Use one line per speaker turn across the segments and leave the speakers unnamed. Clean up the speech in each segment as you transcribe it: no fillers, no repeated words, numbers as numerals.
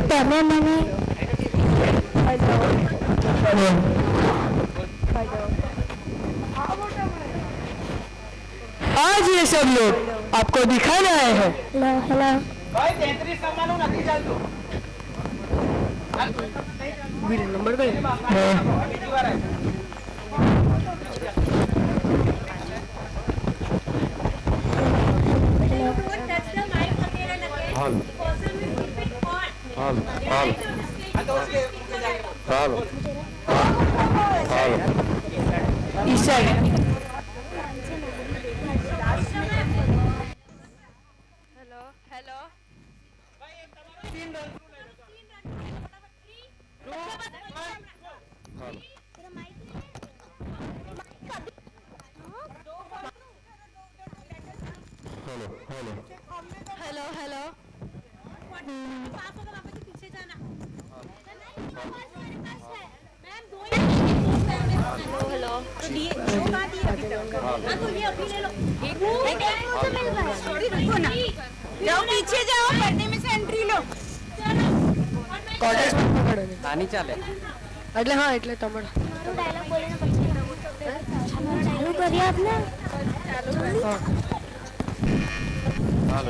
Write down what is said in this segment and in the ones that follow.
તમે મને
आज ये सब लोग आपको दिखाने आए हैं।
हेलो हेलो
भाई 33 सामानों नहीं ચાલતું
वीडियो नंबर पे
બીજી વાર આય
હાલ હાલ હાલ
આ તો उसके जाके
હાલ હાલ
इस साइड
हेलो हेलो
હાલ हेलो हेलो
हेलो हेलो
पीछे जाना
हेलो हेलो
तो लिए जो बात ये अभी तक हाँ तो ये अभी ले लो रुको ना जाओ पीछे जाओ पर्दे में से एंट्री लो
कॉटेज में पकड़ो ने
આની ચાલે
એટલે હા એટલે તમારો
डायलॉग बोले ना चालू करिए आपने
हाँ
હાલ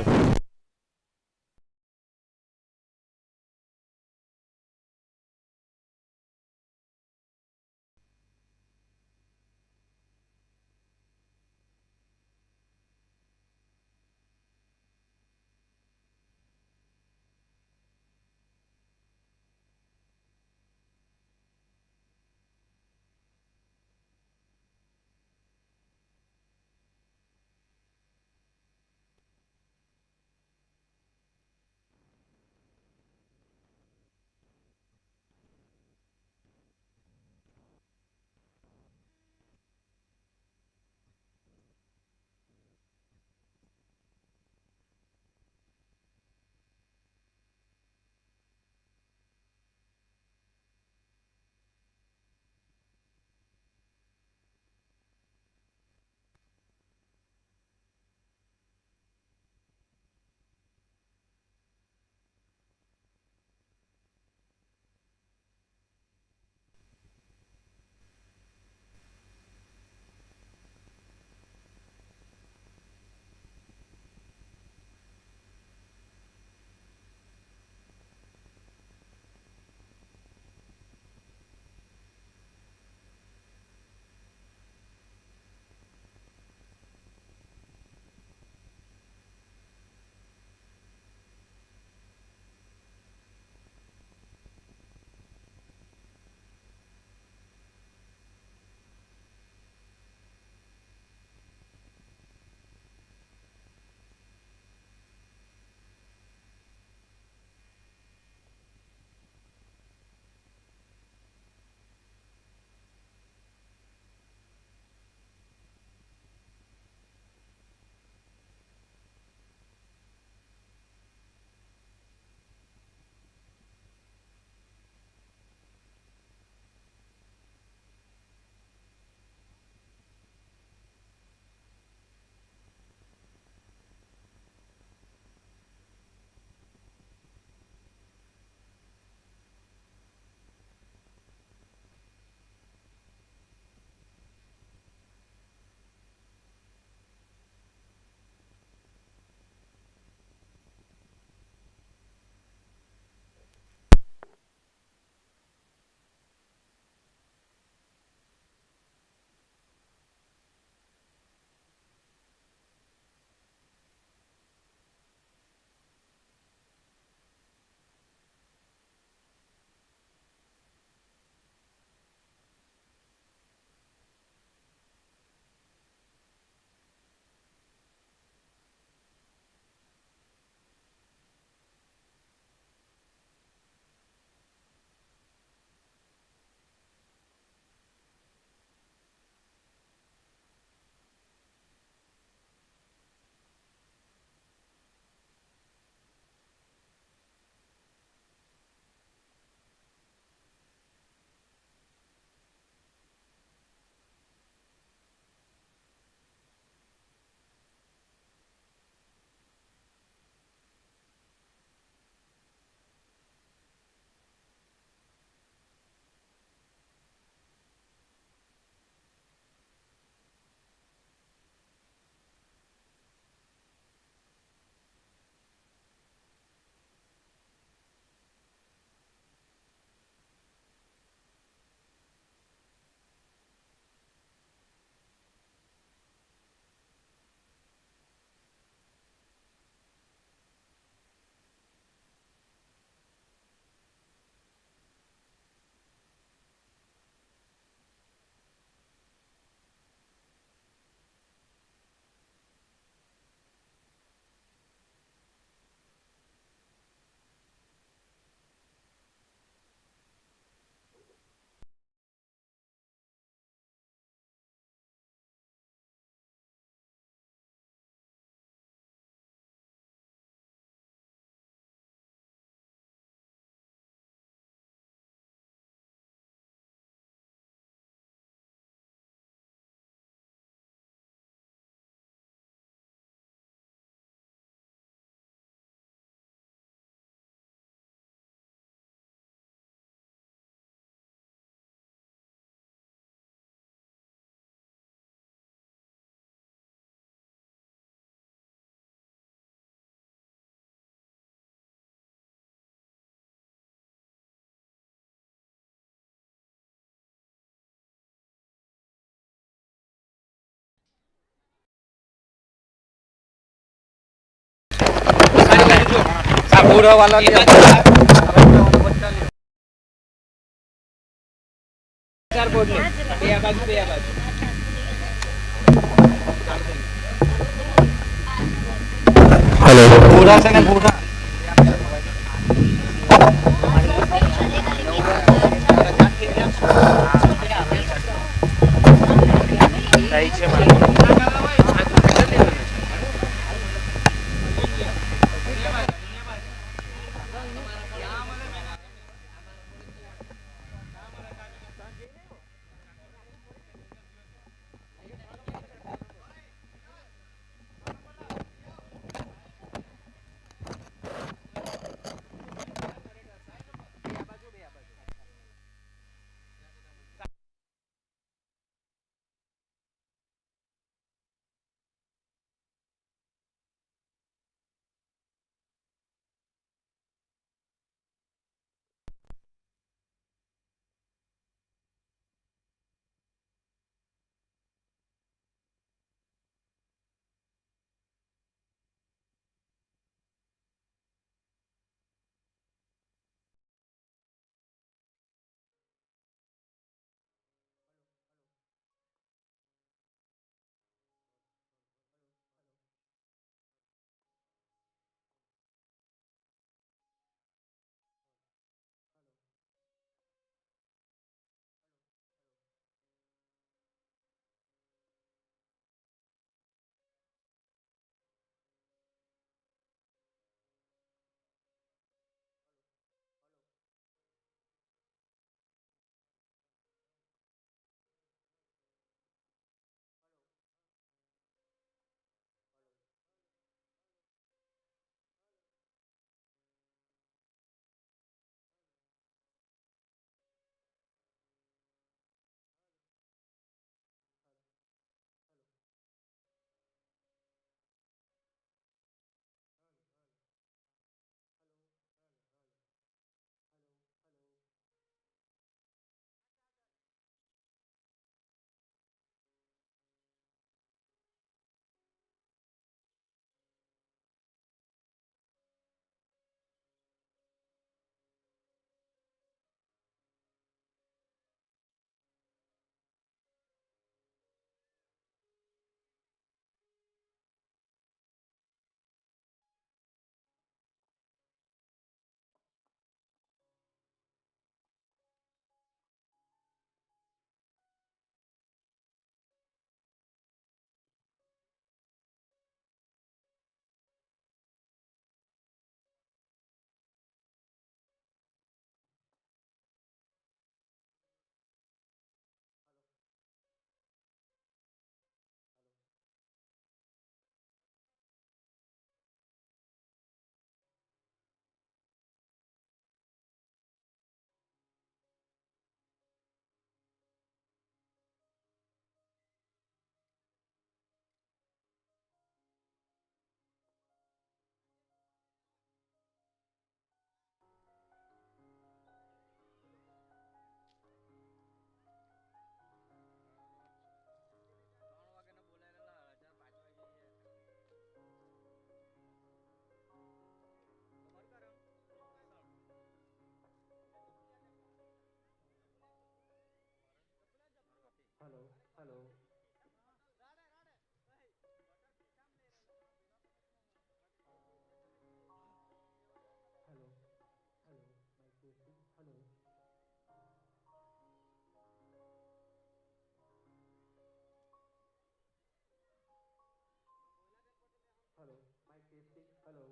પૂરો વાલો લ્યો ચાર બોર્ડ લે બે આ બાજુ
हेलो
પૂરા છે ને પૂરા સહી છે
hello hello hello hello mic testing hello hello mic testing hello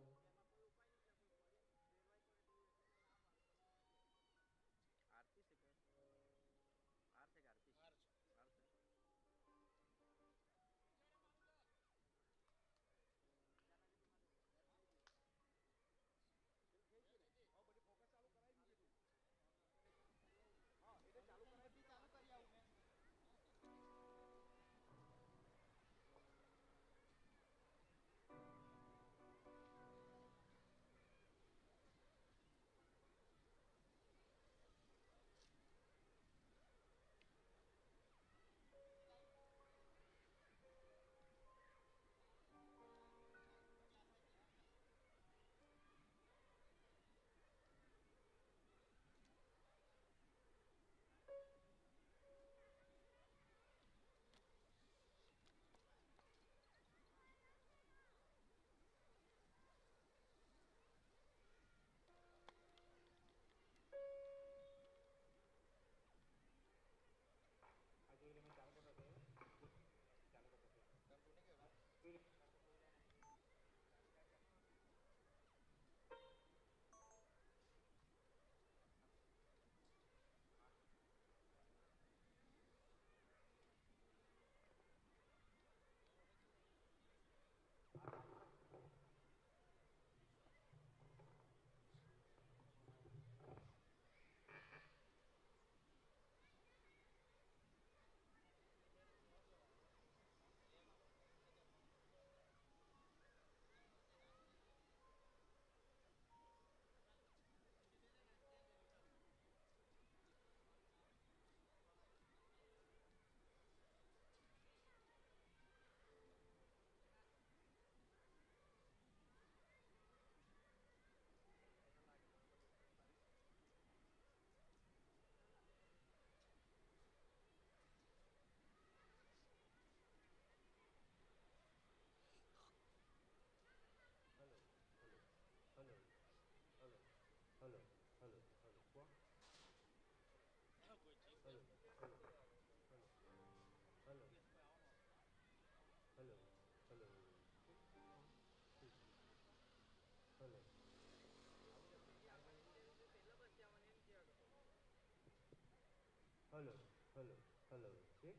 hello, hello, hello, check,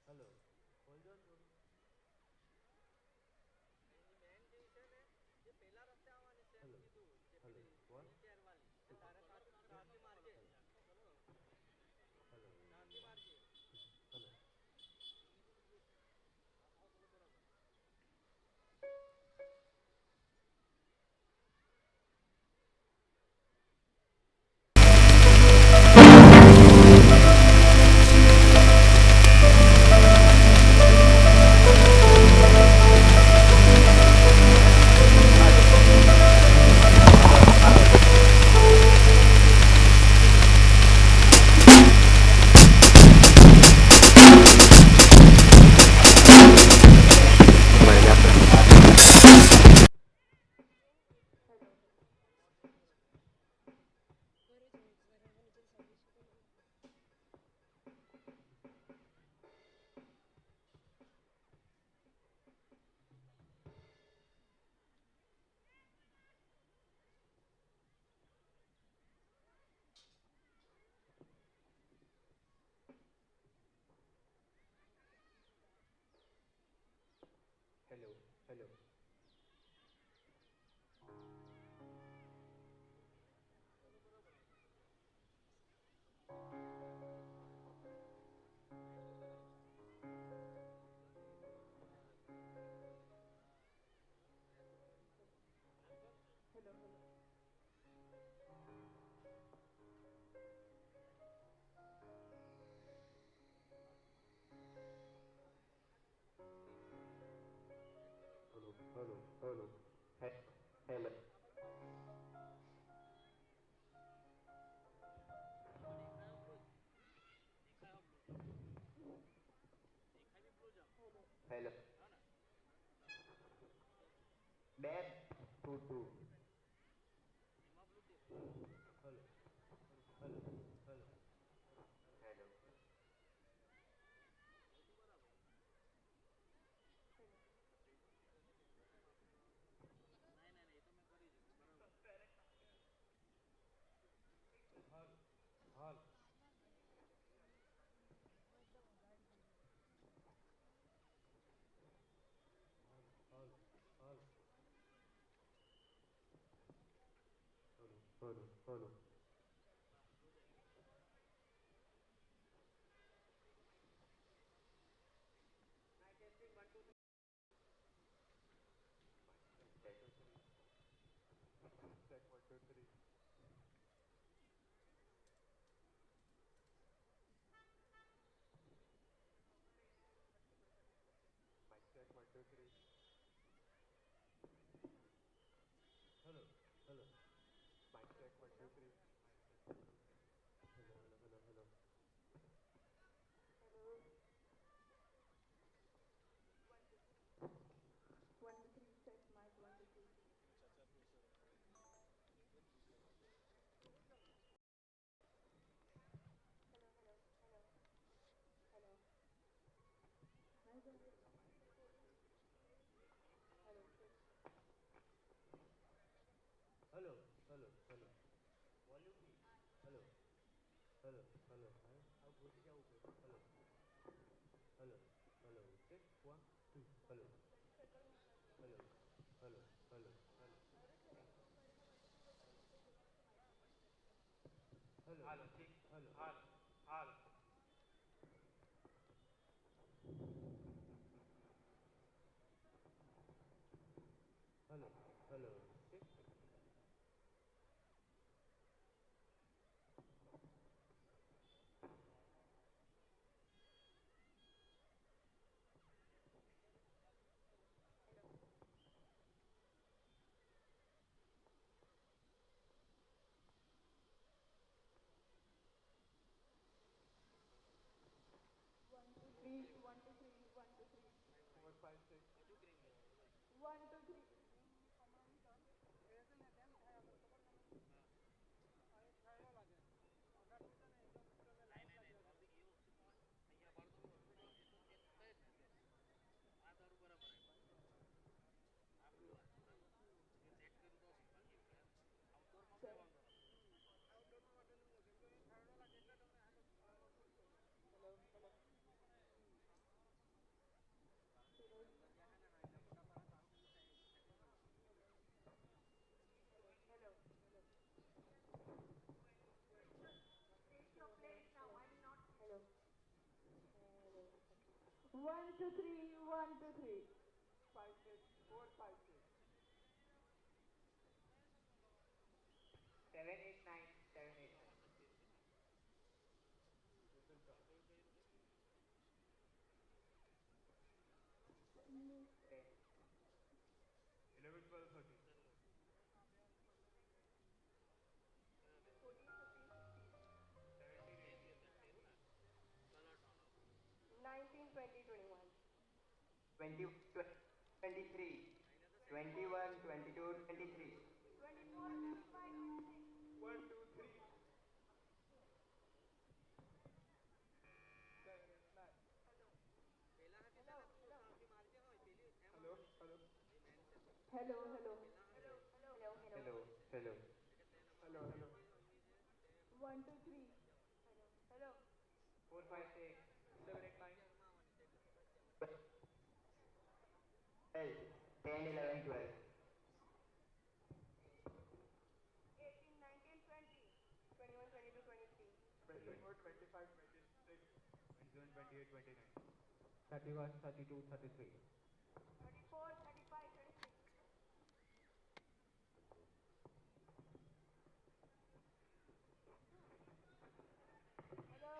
hello, hold on થોડું. Hello, hello, one, two, hello, hello, hello. Hello, hello. Hello, hello, hello. Hello. Hello. Dad. Two. Hello, hello, hello. Hello. Hall. Hall. Hall. Hello, hello, hello. Check 1, 2, 3. Mic check 1, 2, 3. Hello, hello. Mic check 1, 2, 3. Hello, hello, hello, hello. Hello, hello, hello. Volume please. Hello, hello, hello. How good is your Hello, hello, hello. Check 1, 2. Hello, hello, hello, hello, hello. Hello, hello, check. Hello, hello. Hello, hello. Check.
Three, 1, 2, 3, 1, 2, 3.
4, 5, 6.
1, 2, 3. 1 2 3 1 2 3
5 6 4 5 6 7 8 9 7 8 9 Total stop. 10 11 12 13
14 15 16
17 18
19 20 21
20 23 21 22 23
24 25 26
1 2 3 7 8 9
hello hello
hello hello
hello hello
hello
hello hello
hello hello hello hello
1 2 3 hello hello
4 5 6 7 8 9 12 10 11 12
18 19 20 21 22 23
24 25 26 27 28 29 31 32 33
34 35 36 hello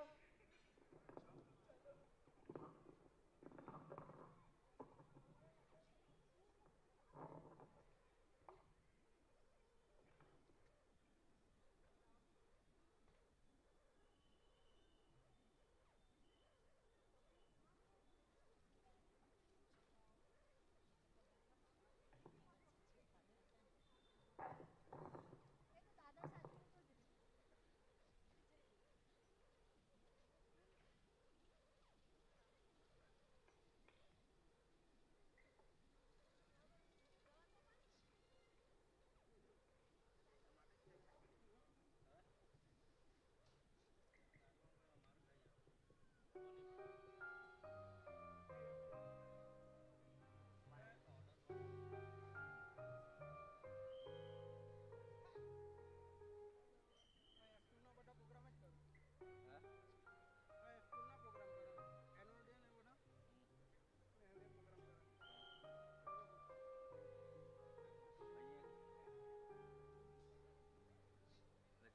દાદા સાથે તો જ
સ્કૂલના બધા programme જ કરું હા સ્કૂલના પ્રોગ્રામ કરું એન્યુઅલ ડે ને બધા એન્યુઅલ ડે પ્રોગ્રામ કરું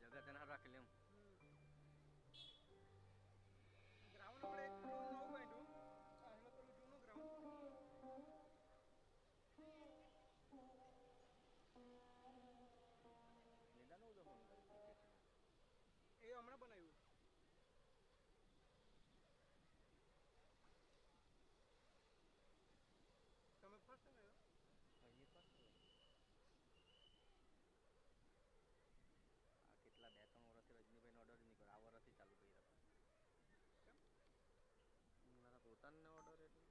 જગત એના રાખેલી એમ
ગ્રાઉન્ડ આપણે એક પેલું નવું બાંધ્યું એટલે પેલું જૂનું ગ્રાઉન્ડ
મેદાન નવું જવાનું ક્રિકેટ
એ હમણાં બનાવ્યું તમે ફર્સ્ટ ટાઈમ આવ્યો
અહીં ફર્સ્ટ આ કેટલા 2-3 વર્ષથી રજનીભાઈનો ઓર્ડર નહીં કર્યો આ વર્ષથી ચાલુ કર્યા
કેમ
મારા પોતાનો ઓર્ડર એટલે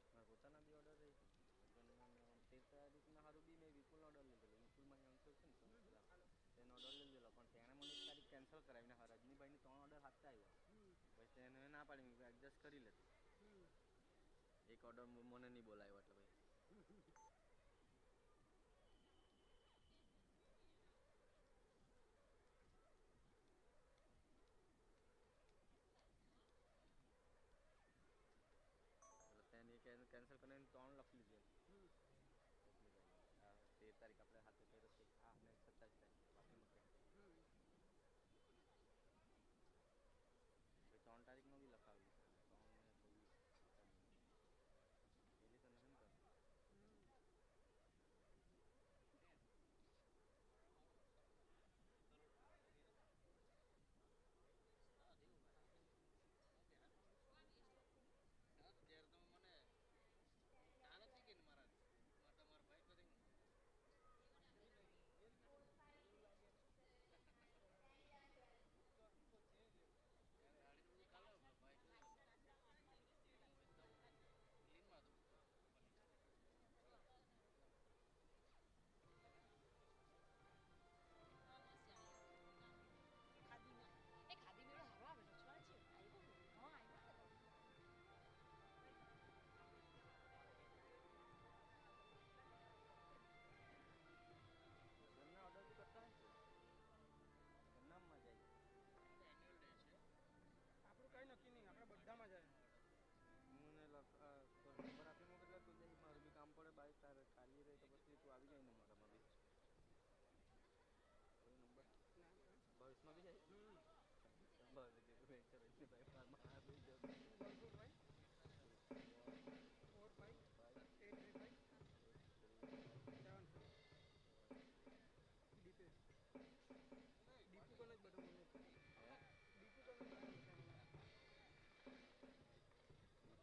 મારા પોતાના બી ઓર્ડર રહી છે 13 તારીખના સારું બી મેં વિપુલનો ઓર્ડર લીધેલો વિપુલમાં અંકલ છે ને તેનો ઓર્ડર લીધેલો પણ તેણે મને 1 તારીખ કેન્સલ કરાવીને રજનીભાઈને 3 ઓર્ડર હાથતા આવ્યા પછી તેને ના પાડી મેં એડજસ્ટ કરી લેતી એક ઓર્ડર મને નહીં બોલાવ્યો એટલે ભાઈ તેને કેન્સલ કરીને 3 લખી લીધું 13 તારીખ આપણે હાથે કર્યો છે હા અને 27 તારીખ બાકી મૂકે ભાઈ 3 તારીખનો બી લખાવેલું છે 3 ને 24 પેલી તને કેમ કર
દીપુ કને જ બધા મને દીપુ કને જ બધા છે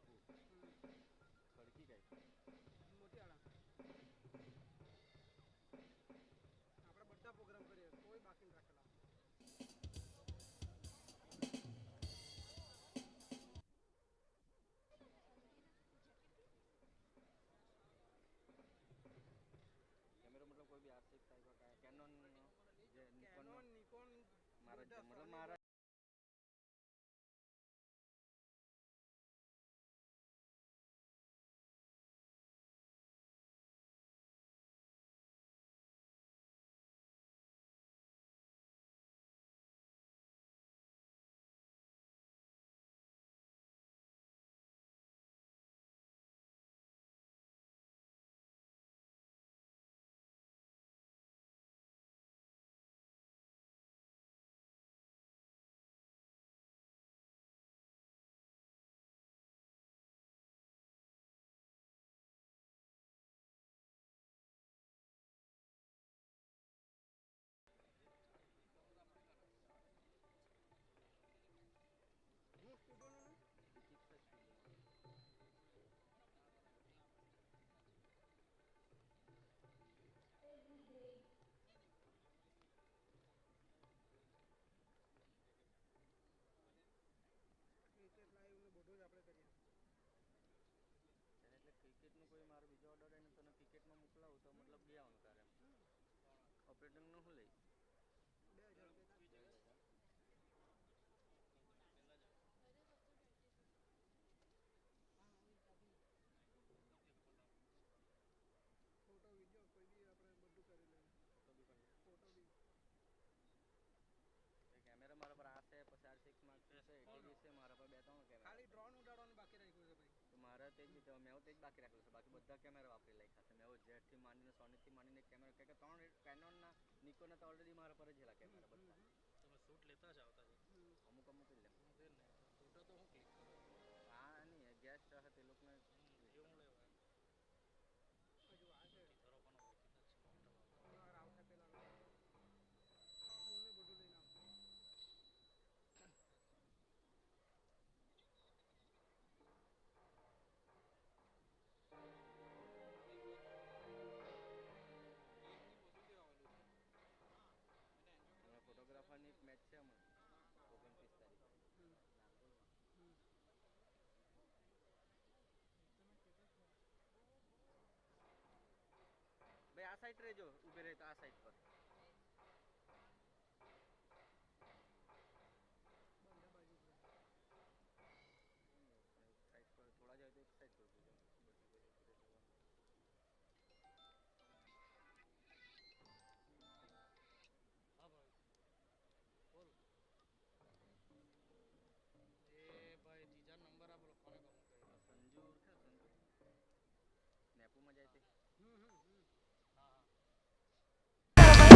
મને
ખડકી ગઈ
મોટી આળા આપણે બધા પ્રોગ્રામ કરીએ કોઈ બાકી નથી રાખેલા
કેમેરો મતલબ કોઈ બી આરસી ટાઈપ કેનોન જે
કેનોન નિકોન
મારા મતલબ મારા
હું સ્ટુડિયોનો ને ક્રિકેટ લાઈવ ને બધું જ આપણે કરીએ
એટલે ક્રિકેટનું કોઈ મારો બીજો ઓર્ડર હોય ને તને ક્રિકેટમાં મોકલાવું તો મતલબ બે આવવાનું તારે ઓપરેટિંગનું શું લઈ
2000 ફોટો વિડીયો કોઈ બી આપણે બધું કરી લઈએ ફોટો બી
કેમેરા મારા પર આ છે પછી R6 Mark II છે 80 છે મારા પર બે ત્રણ કેમેરા
ખાલી ડ્રોન ઉડાડવાનું બાકી રાખ્યું છે ભાઈ
તો મારા તે જ મેં તે જ બાકી રાખેલું છે બાકી બધા કેમેરા વાપરી લખ્યા છે મેં જેટથી માંડીને સોનીથી માંડીને કેમેરા કે ત્રણ કેનોનના નિકોનના તો ઓલરેડી મારા પર જ હેલા કેમેરા બધા
તમે શૂટ લેતા જ આવતા છે
અમુક અમુક જ લે
ફોટો તો હું ક્લિક કરું
હા નહીં ગેસ્ટ હશે તે લોકોને
એ હું લેવા
હજુ આ છે
ધરો પણ ઓળખીતા જ છે મોટા ભાવ
બહાર આવતા પહેલા લોકો ફૂલ ને બધું લઈને આવશે
ફોટોગ્રાફરની એક મેચ છે હમણાં 29 તારીખે ભાઈ આ સાઈડ રહેજો ઊભે રહે તો આ સાઈડ પર
બંને બાજુ છે
સાઈડ પર થોડા જાય તો એક સાઈડ પર ઊભી જાઓ પછી બધી બાજુ ફરે જવાનું
હા ભાઈ બોલ એ ભાઈ ત્રીજા નંબર આ બોલો કોને કહું કહી
સંજુ ઓળખે સંજુ સ્નેપોમાં જાય તે
હા હા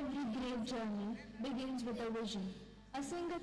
Every great journey begins with a vision. A single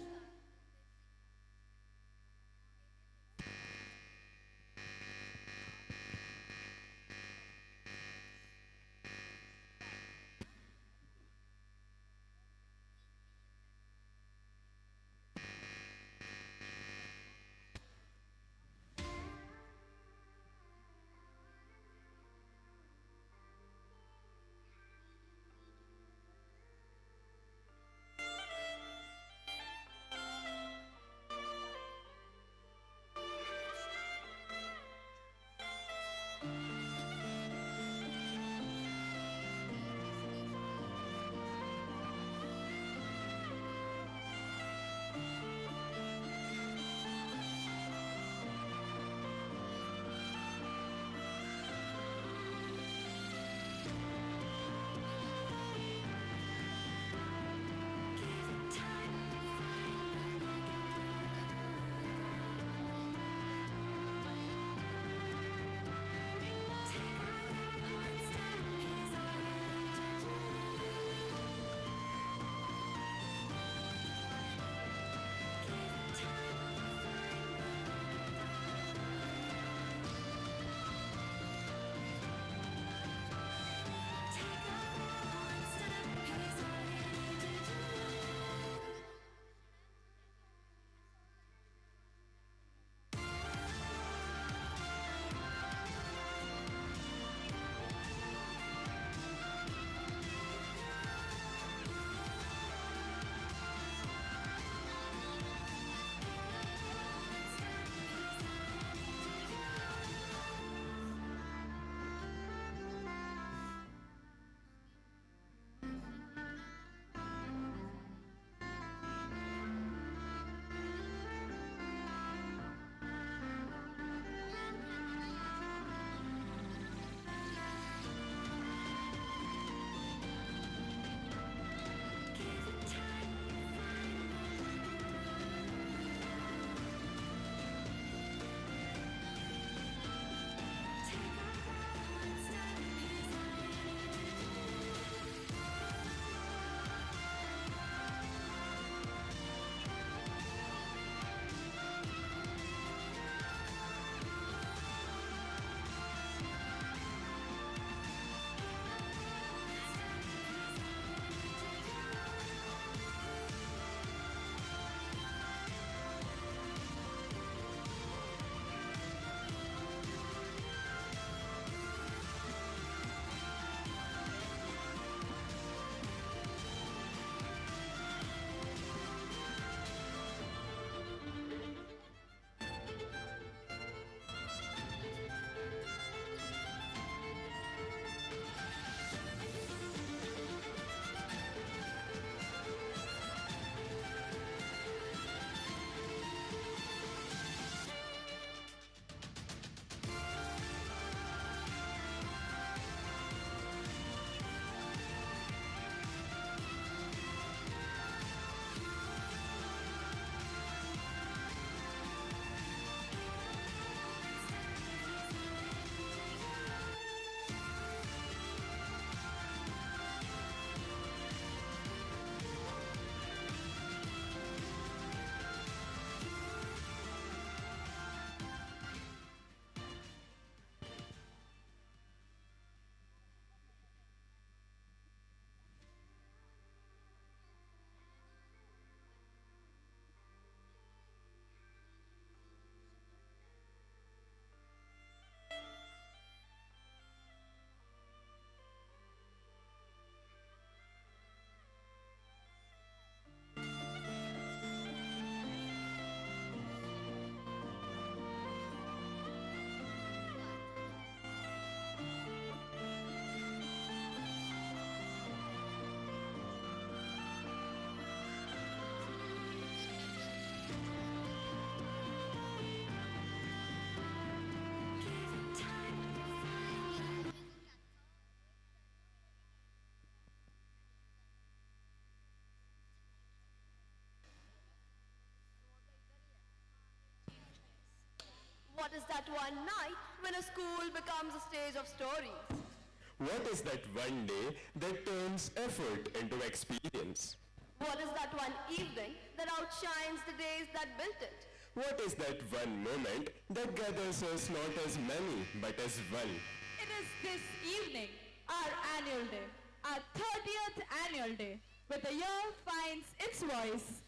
What is that one night when a school becomes a stage of stories?
What is that one day that turns effort into experience?
What is that one evening that outshines the days that built it?
What is that one moment that gathers us not as many but as one?
It is this evening, our annual day, our 30th annual day, where the year finds its voice.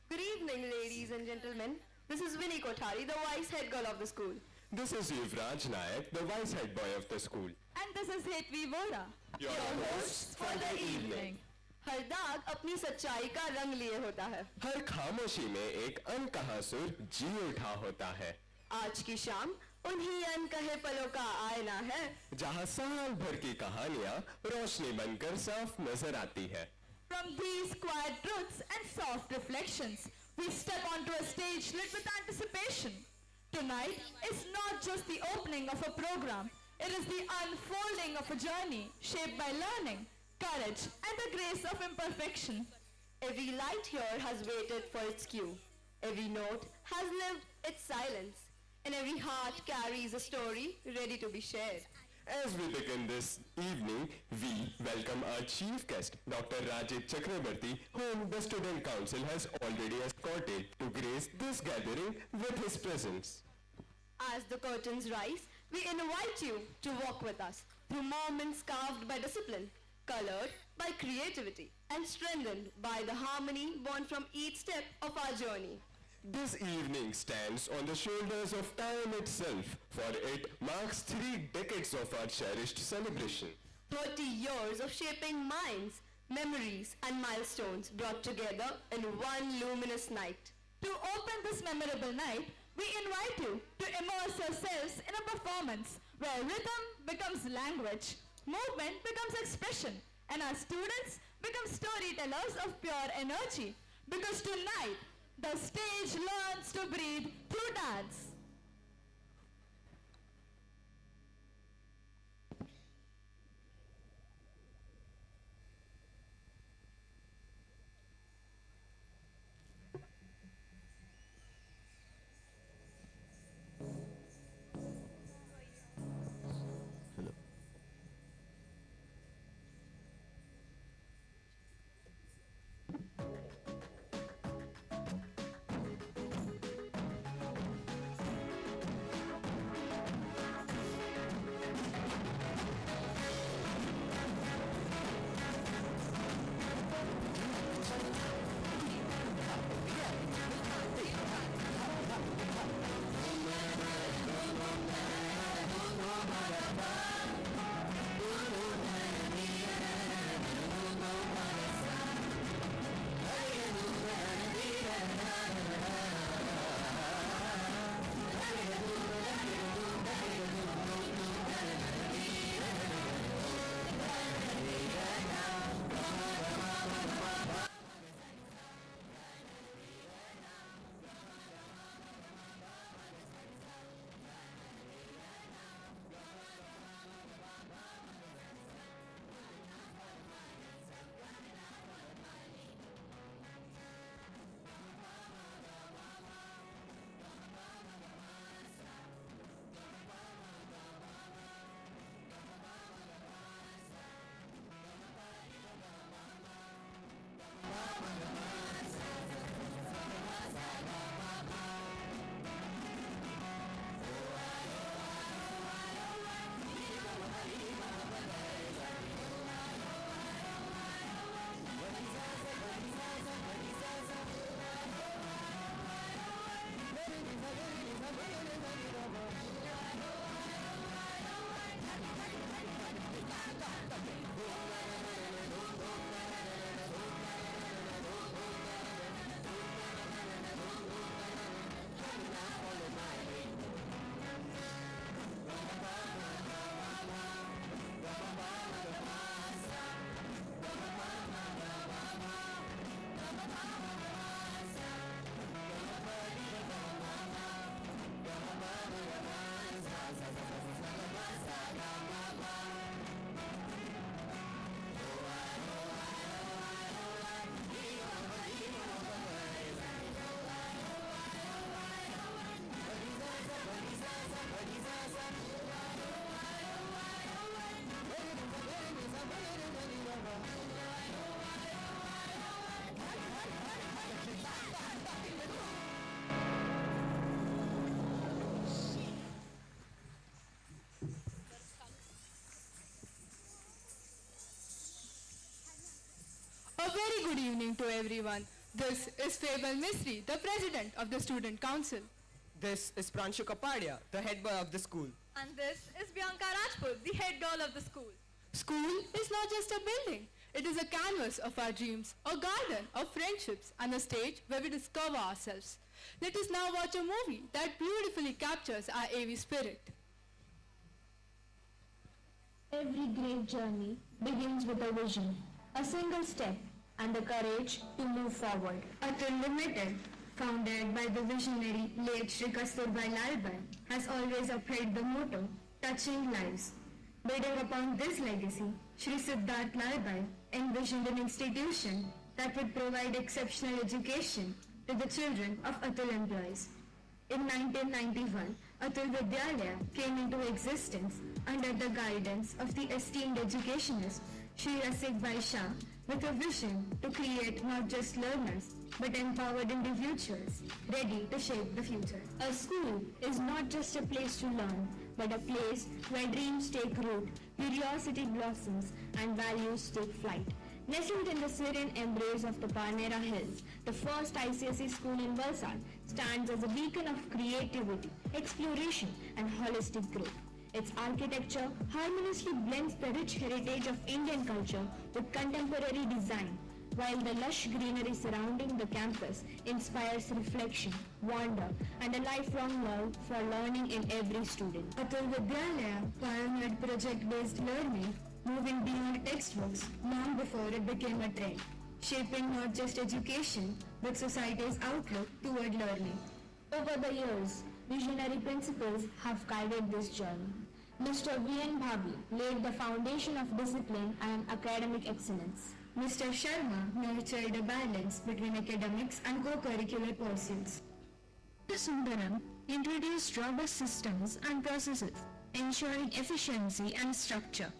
Good evening, ladies and gentlemen. This is Winnie Kothari, the vice head girl of the school.
This is Yuvraj Nayak, the vice head boy of the school.
And this is Hetvi Vora,
Your hosts for the evening.
हर दाग अपनी सच्चाई का रंग लिए होता है.
हर खामोशी में एक अनकहा सुर जी उठा होता है.
आज की शाम उन्हीं अनकहे पलों का आईना है,
जहाँ साल भर की कहानियाँ रोशनी बनकर साफ नजर आती है.
From these quiet truths and soft reflections, we step onto a stage lit with anticipation. Tonight is not just the opening of a program, it is the unfolding of a journey shaped by learning, courage, and the grace of imperfection.
Every light here has waited for its cue. Every note has lived its silence. And every heart carries a story ready to be shared.
As we begin this evening, we welcome our chief guest, Dr. Rajit Chakrabarti, whom the Student Council has already escorted to grace this gathering with his presence.
As the curtains rise, we invite you to walk with us through moments carved by discipline, colored by creativity, and strengthened by the harmony born from each step of our journey.
This evening stands on the shoulders of time itself, for it marks 3 decades of our cherished celebration.
30 years of shaping minds, memories, and milestones brought together in one luminous night.
To open this memorable night, we invite you to immerse yourselves in a performance where rhythm becomes language, movement becomes expression, and our students become storytellers of pure energy. Because tonight, the stage learns to breathe through dance.
good evening to everyone. This is Fable Misri, the President of the Student Council.
This is Pranshu Kapadia, the head boy of the school.
And this is Bianca Rajput, the head girl of the school.
School is not just a building. It is a canvas of our dreams, a garden of friendships, and a stage where we discover ourselves. Let us now watch a movie that beautifully captures our AV spirit.
Every great journey begins with a vision, a single step, and the courage to move forward.
Atul Limited, founded by the visionary late Shri Kasturbai Lalbai, has always upheld the motto, touching lives. Building upon this legacy, Shri Siddharth Lalbai envisioned an institution that would provide exceptional education to the children of Atul employees. In 1991, Atul Vidyalaya came into existence under the guidance of the esteemed educationist Shri Rasik Bhai Shah with a vision to create not just learners but empowered individuals ready to shape the future.
A school is not just a place to learn, but a place where dreams take root, curiosity blossoms, and values take flight. Nestled in the serene embrace of the Panera Hills, the first ICSE school in Valsad stands as a beacon of creativity, exploration, and holistic growth. Its architecture harmoniously blends the rich heritage of Indian culture with contemporary design, while the lush greenery surrounding the campus inspires reflection, wonder, and a lifelong love for learning in every student.
Atul Vidyalaya pioneered project-based learning, moving beyond textbooks long before it became a trend, shaping not just education but society's outlook toward learning.
Over the years, visionary principles have guided this journey. Mr. V.N. Bhavi laid the foundation of discipline and academic excellence.
Mr. Sharma nurtured a balance between academics and co-curricular pursuits.
Mr. Sundaram introduced robust systems and processes, ensuring efficiency and structure.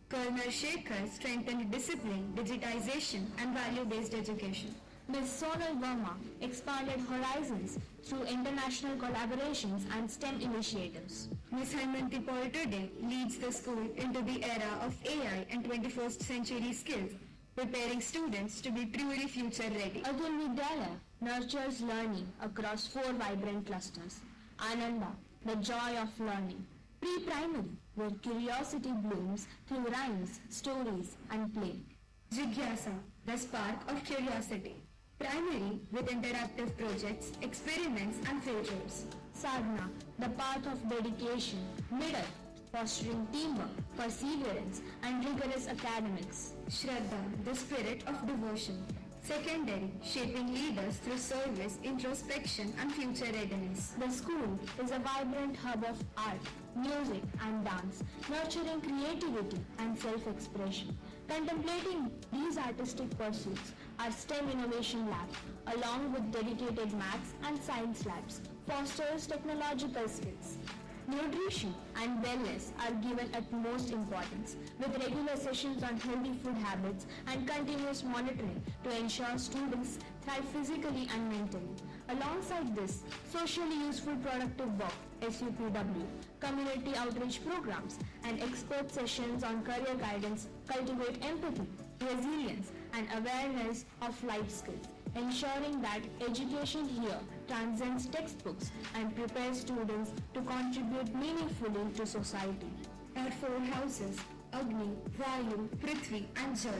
Colonel Shekhar strengthened discipline, digitization, and value-based education.
Ms. Sonal Verma expanded horizons through international collaborations and STEM initiatives.
Ms. Haimanti Paul today leads the school into the era of AI and 21st century skills, preparing students to be truly future-ready.
Atul Vidyalaya nurtures learning across 4 vibrant clusters. Ananda, the joy of learning. Pre-primary, where curiosity blooms through rhymes, stories, and play.
Jigyasa, the spark of curiosity. Primary, with interactive projects, experiments, and field trips.
Sadhana, the path of dedication. Middle, fostering teamwork, perseverance, and rigorous academics.
Shraddha, the spirit of devotion. Secondary, shaping leaders through service, introspection, and future readiness.
The school is a vibrant hub of art, music, and dance, nurturing creativity and self-expression. Contemplating these artistic pursuits, our STEM Innovation Lab, along with dedicated maths and science labs, fosters technological skills. Nutrition and wellness are given utmost importance, with regular sessions on healthy food habits and continuous monitoring to ensure students thrive physically and mentally. Alongside this, socially useful productive work, SUPW, community outreach programs, and expert sessions on career guidance cultivate empathy, resilience, and awareness of life skills, ensuring that education here transcends textbooks and prepares students to contribute meaningfully to society.
Our 4 houses, Agni, Vayu, Prithvi, and Jal,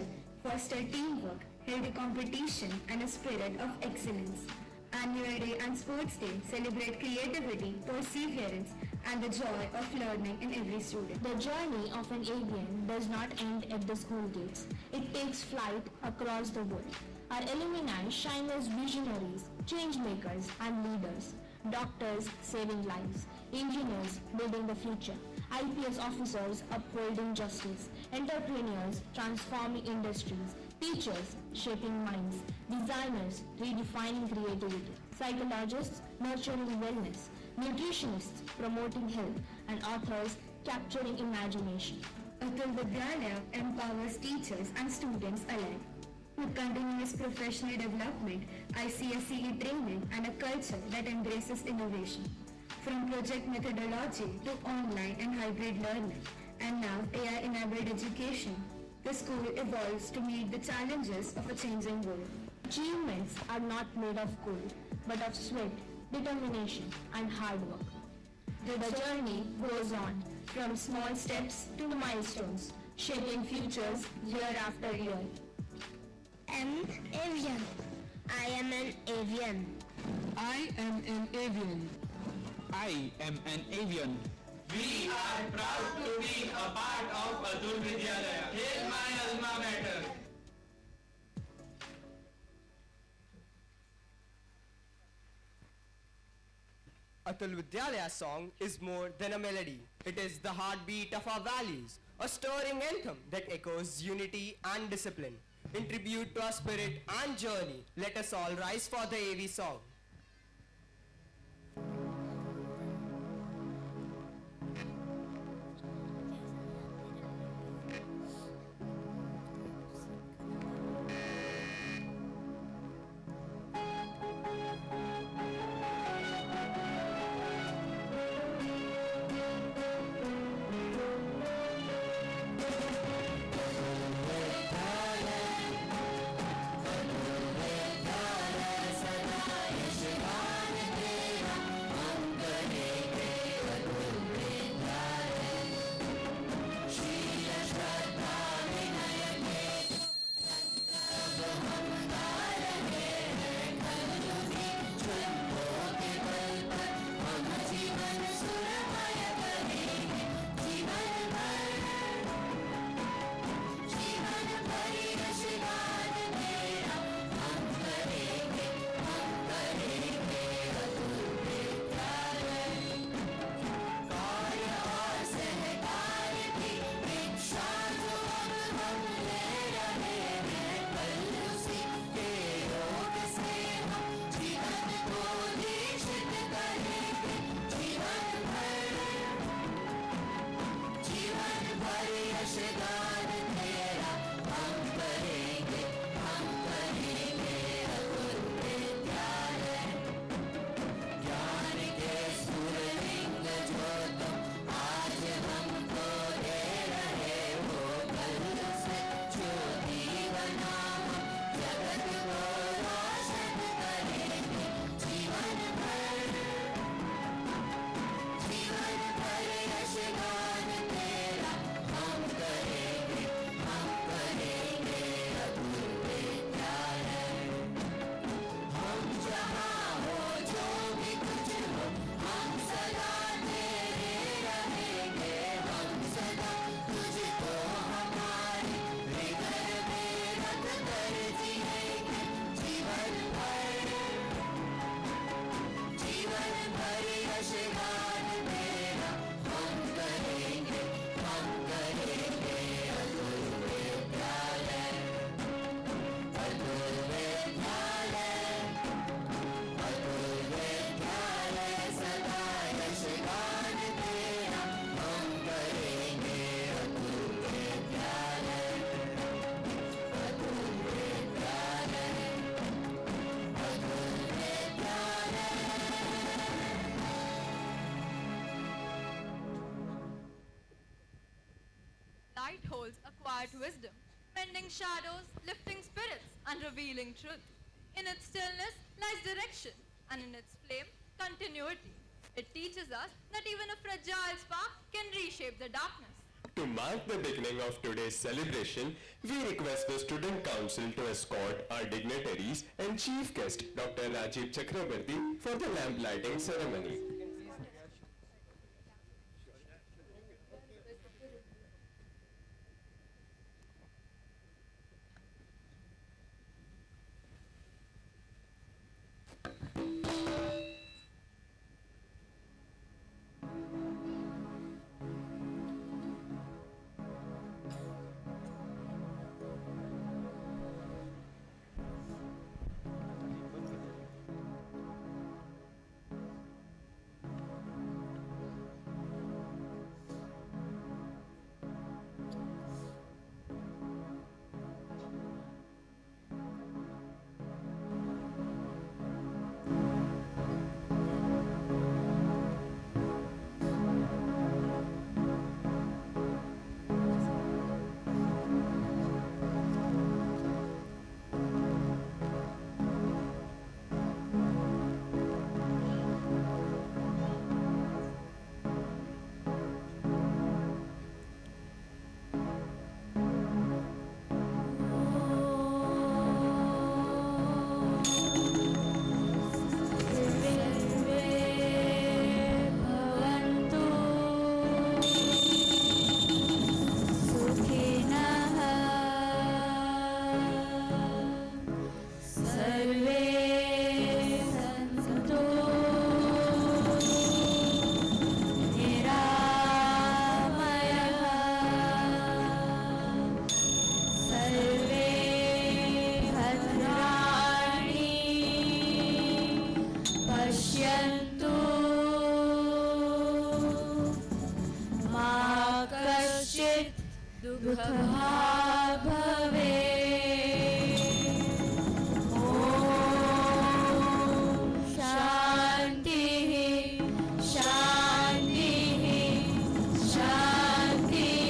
foster teamwork, healthy competition, and a spirit of excellence. Annual Day and Sports Day celebrate creativity, perseverance, and the joy of learning in every student.
The journey of an avian does not end at the school gates. It takes flight across the world. Our alumni shine as visionaries, change makers, and leaders. Doctors saving lives, engineers building the future, IPS officers upholding justice, entrepreneurs transforming industries, teachers shaping minds, designers redefining creativity, psychologists nurturing wellness, nutritionists promoting health, and authors capturing imagination.
Atul Vidyalaya empowers teachers and students alike. With continuous professional development, ICSE training, and a culture that embraces innovation. From project methodology to online and hybrid learning, and now AI-enabled education, the school evolves to meet the challenges of a changing world. Achievements are not made of gold, but of sweat, determination, and hard work. The journey goes on from small steps to milestones, shaping futures year after year.
Am avian. I am an avian.
I am an avian.
I am an avian. We are proud to be a part of Atul Vidyalaya. Hail my alma mater.
Atul Vidyalaya song is more than a melody. It is the heartbeat of our values, a stirring anthem that echoes unity and discipline. In tribute to our spirit and journey, let us all rise for the AV song.
Light holds a quiet wisdom, mending shadows, lifting spirits, and revealing truth. In its stillness lies direction, and in its flame, continuity. It teaches us that even a fragile spark can reshape the darkness.
To mark the beginning of today's celebration, we request the Student Council to escort our dignitaries and Chief Guest, Dr. Rajiv Chakrabarti, for the lamp lighting ceremony.
दुःखभावे शान्तिः शान्तिः शान्तिः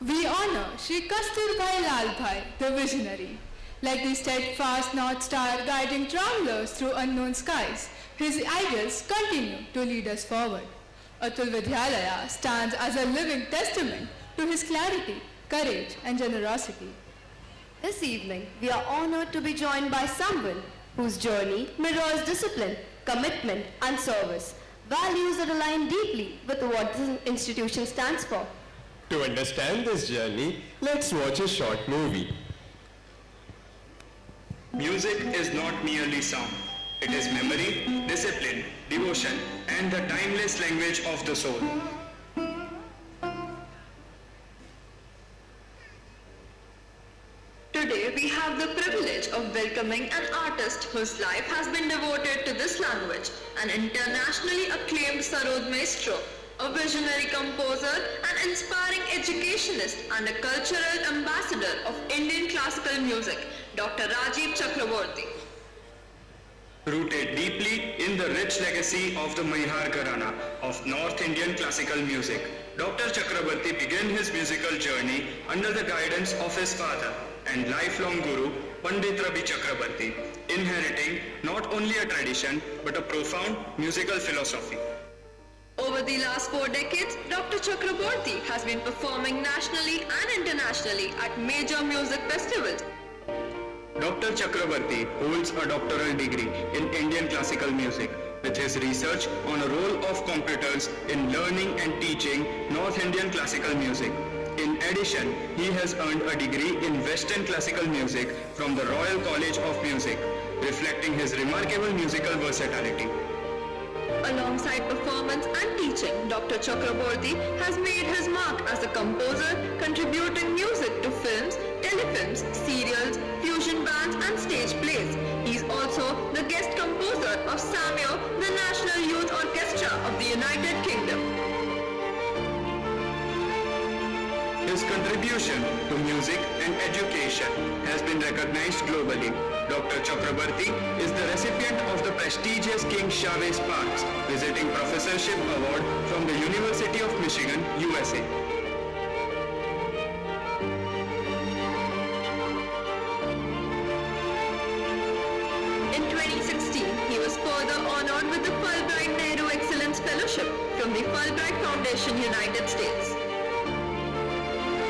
We honor Shri Kasturbai Lalbhai, the visionary. Like the steadfast North Star guiding travelers through unknown skies, his ideals continue to lead us forward. Atul Vidyalaya stands as a living testament to his clarity, courage and generosity.
This evening, we are honored to be joined by someone whose journey mirrors discipline, commitment and service, values that align deeply with what this institution stands for.
To understand this journey, let's watch a short movie.
Music is not merely sound. It is memory, discipline, devotion, and the timeless language of the soul.
Today, we have the privilege of welcoming an artist whose life has been devoted to this language, an internationally acclaimed Sarod maestro, a visionary composer, an inspiring educationist, and a cultural ambassador of Indian classical music, Dr. Rajiv Chakraborty.
Rooted deeply in the rich legacy of the Maihar Gharana of North Indian classical music, Dr. Chakraborty began his musical journey under the guidance of his father and lifelong guru, Pandit Ravi Chakraborty, inheriting not only a tradition but a profound musical philosophy.
Over the last 4 decades, Dr. Chakraborty has been performing nationally and internationally at major music festivals.
Dr. Chakraborty holds a doctoral degree in Indian classical music with his research on a role of computers in learning and teaching North Indian classical music. In addition, he has earned a degree in Western classical music from the Royal College of Music, reflecting his remarkable musical versatility.
Alongside performance and teaching, Dr. Chakraborty has made his mark as a composer, contributing music to films, telefilms, serials, fusion bands and stage plays. He is also the guest composer of SAMYO, the National Youth Orchestra of the United Kingdom.
His contribution to music and education has been recognized globally. Dr. Chakraborty is the recipient of the prestigious King Chavez Sparks Visiting Professorship Award from the University of Michigan, USA.
In 2016, he was further honored with the Fulbright Nehru Excellence Fellowship from the Fulbright Foundation, United States.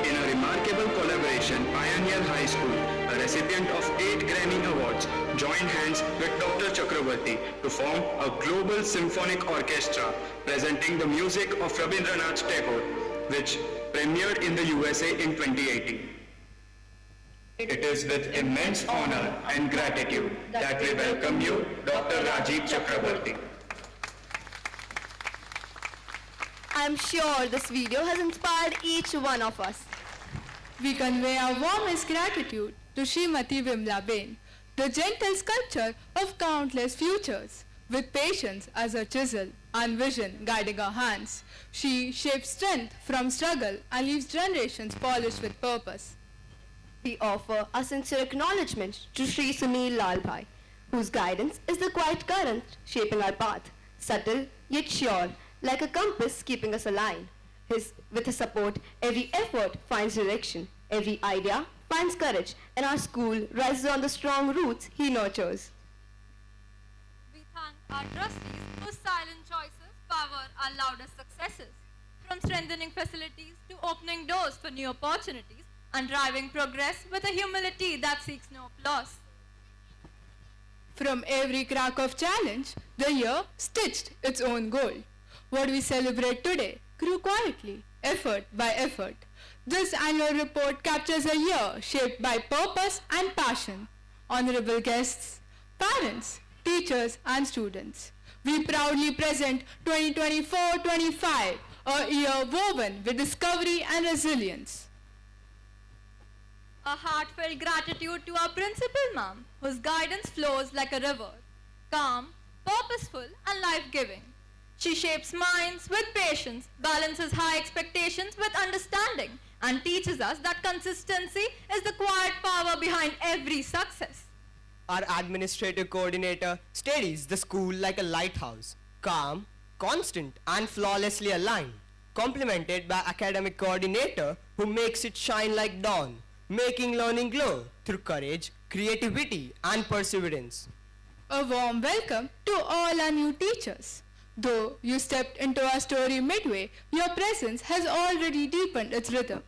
In a remarkable collaboration, Pioneer High School, a recipient of 8 Grammy Awards, joined hands with Dr. Chakraborty to form a global symphonic orchestra presenting the music of Rabindranath Tagore, which premiered in the USA in 2018. It is with immense honor and gratitude that we welcome you, Dr. Rajiv Chakraborty.
I am sure this video has inspired each one of us.
We convey our warmest gratitude to Srimati Vimla Bain, the gentle sculptor of countless futures. With patience as her chisel and vision guiding her hands, she shapes strength from struggle and leaves generations polished with purpose.
We offer our sincere acknowledgement to Sri Sunil Lalbhai, whose guidance is the quiet current shaping our path, subtle yet sure, like a compass keeping us aligned. With his support, every effort finds direction, every idea finds courage, and our school rises on the strong roots he nurtures.
We thank our trustees whose silent choices power our loudest successes. From strengthening facilities to opening doors for new opportunities and driving progress with a humility that seeks no applause.
From every crack of challenge, the year stitched its own goal. What we celebrate today grew quietly, effort by effort. This annual report captures a year shaped by purpose and passion. Honorable guests, parents, teachers and students. We proudly present 2024-25, a year woven with discovery and resilience.
A heartfelt gratitude to our principal ma'am, whose guidance flows like a river, calm, purposeful, and life-giving. She shapes minds with patience, balances high expectations with understanding, and teaches us that consistency is the quiet power behind every success.
Our administrative coordinator steadies the school like a lighthouse, calm, constant, and flawlessly aligned, complemented by academic coordinator who makes it shine like dawn, making learning glow through courage, creativity, and perseverance.
A warm welcome to all our new teachers. Though you stepped into our story midway, your presence has already deepened its rhythm.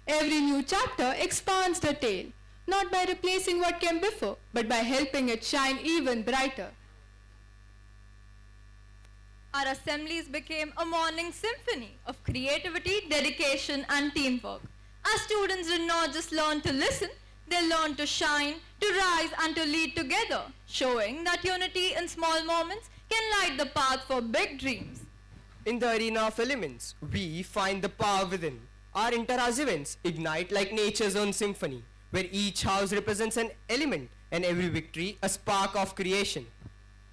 Every new chapter expands the tale, not by replacing what came before, but by helping it shine even brighter.
Our assemblies became a morning symphony of creativity, dedication, and teamwork. Our students did not just learn to listen, they learned to shine, to rise, and to lead together, showing that unity in small moments can light the path for big dreams.
In the arena of elements, we find the power within. Our inter-house events ignite like nature's own symphony, where each house represents an element and every victory a spark of creation.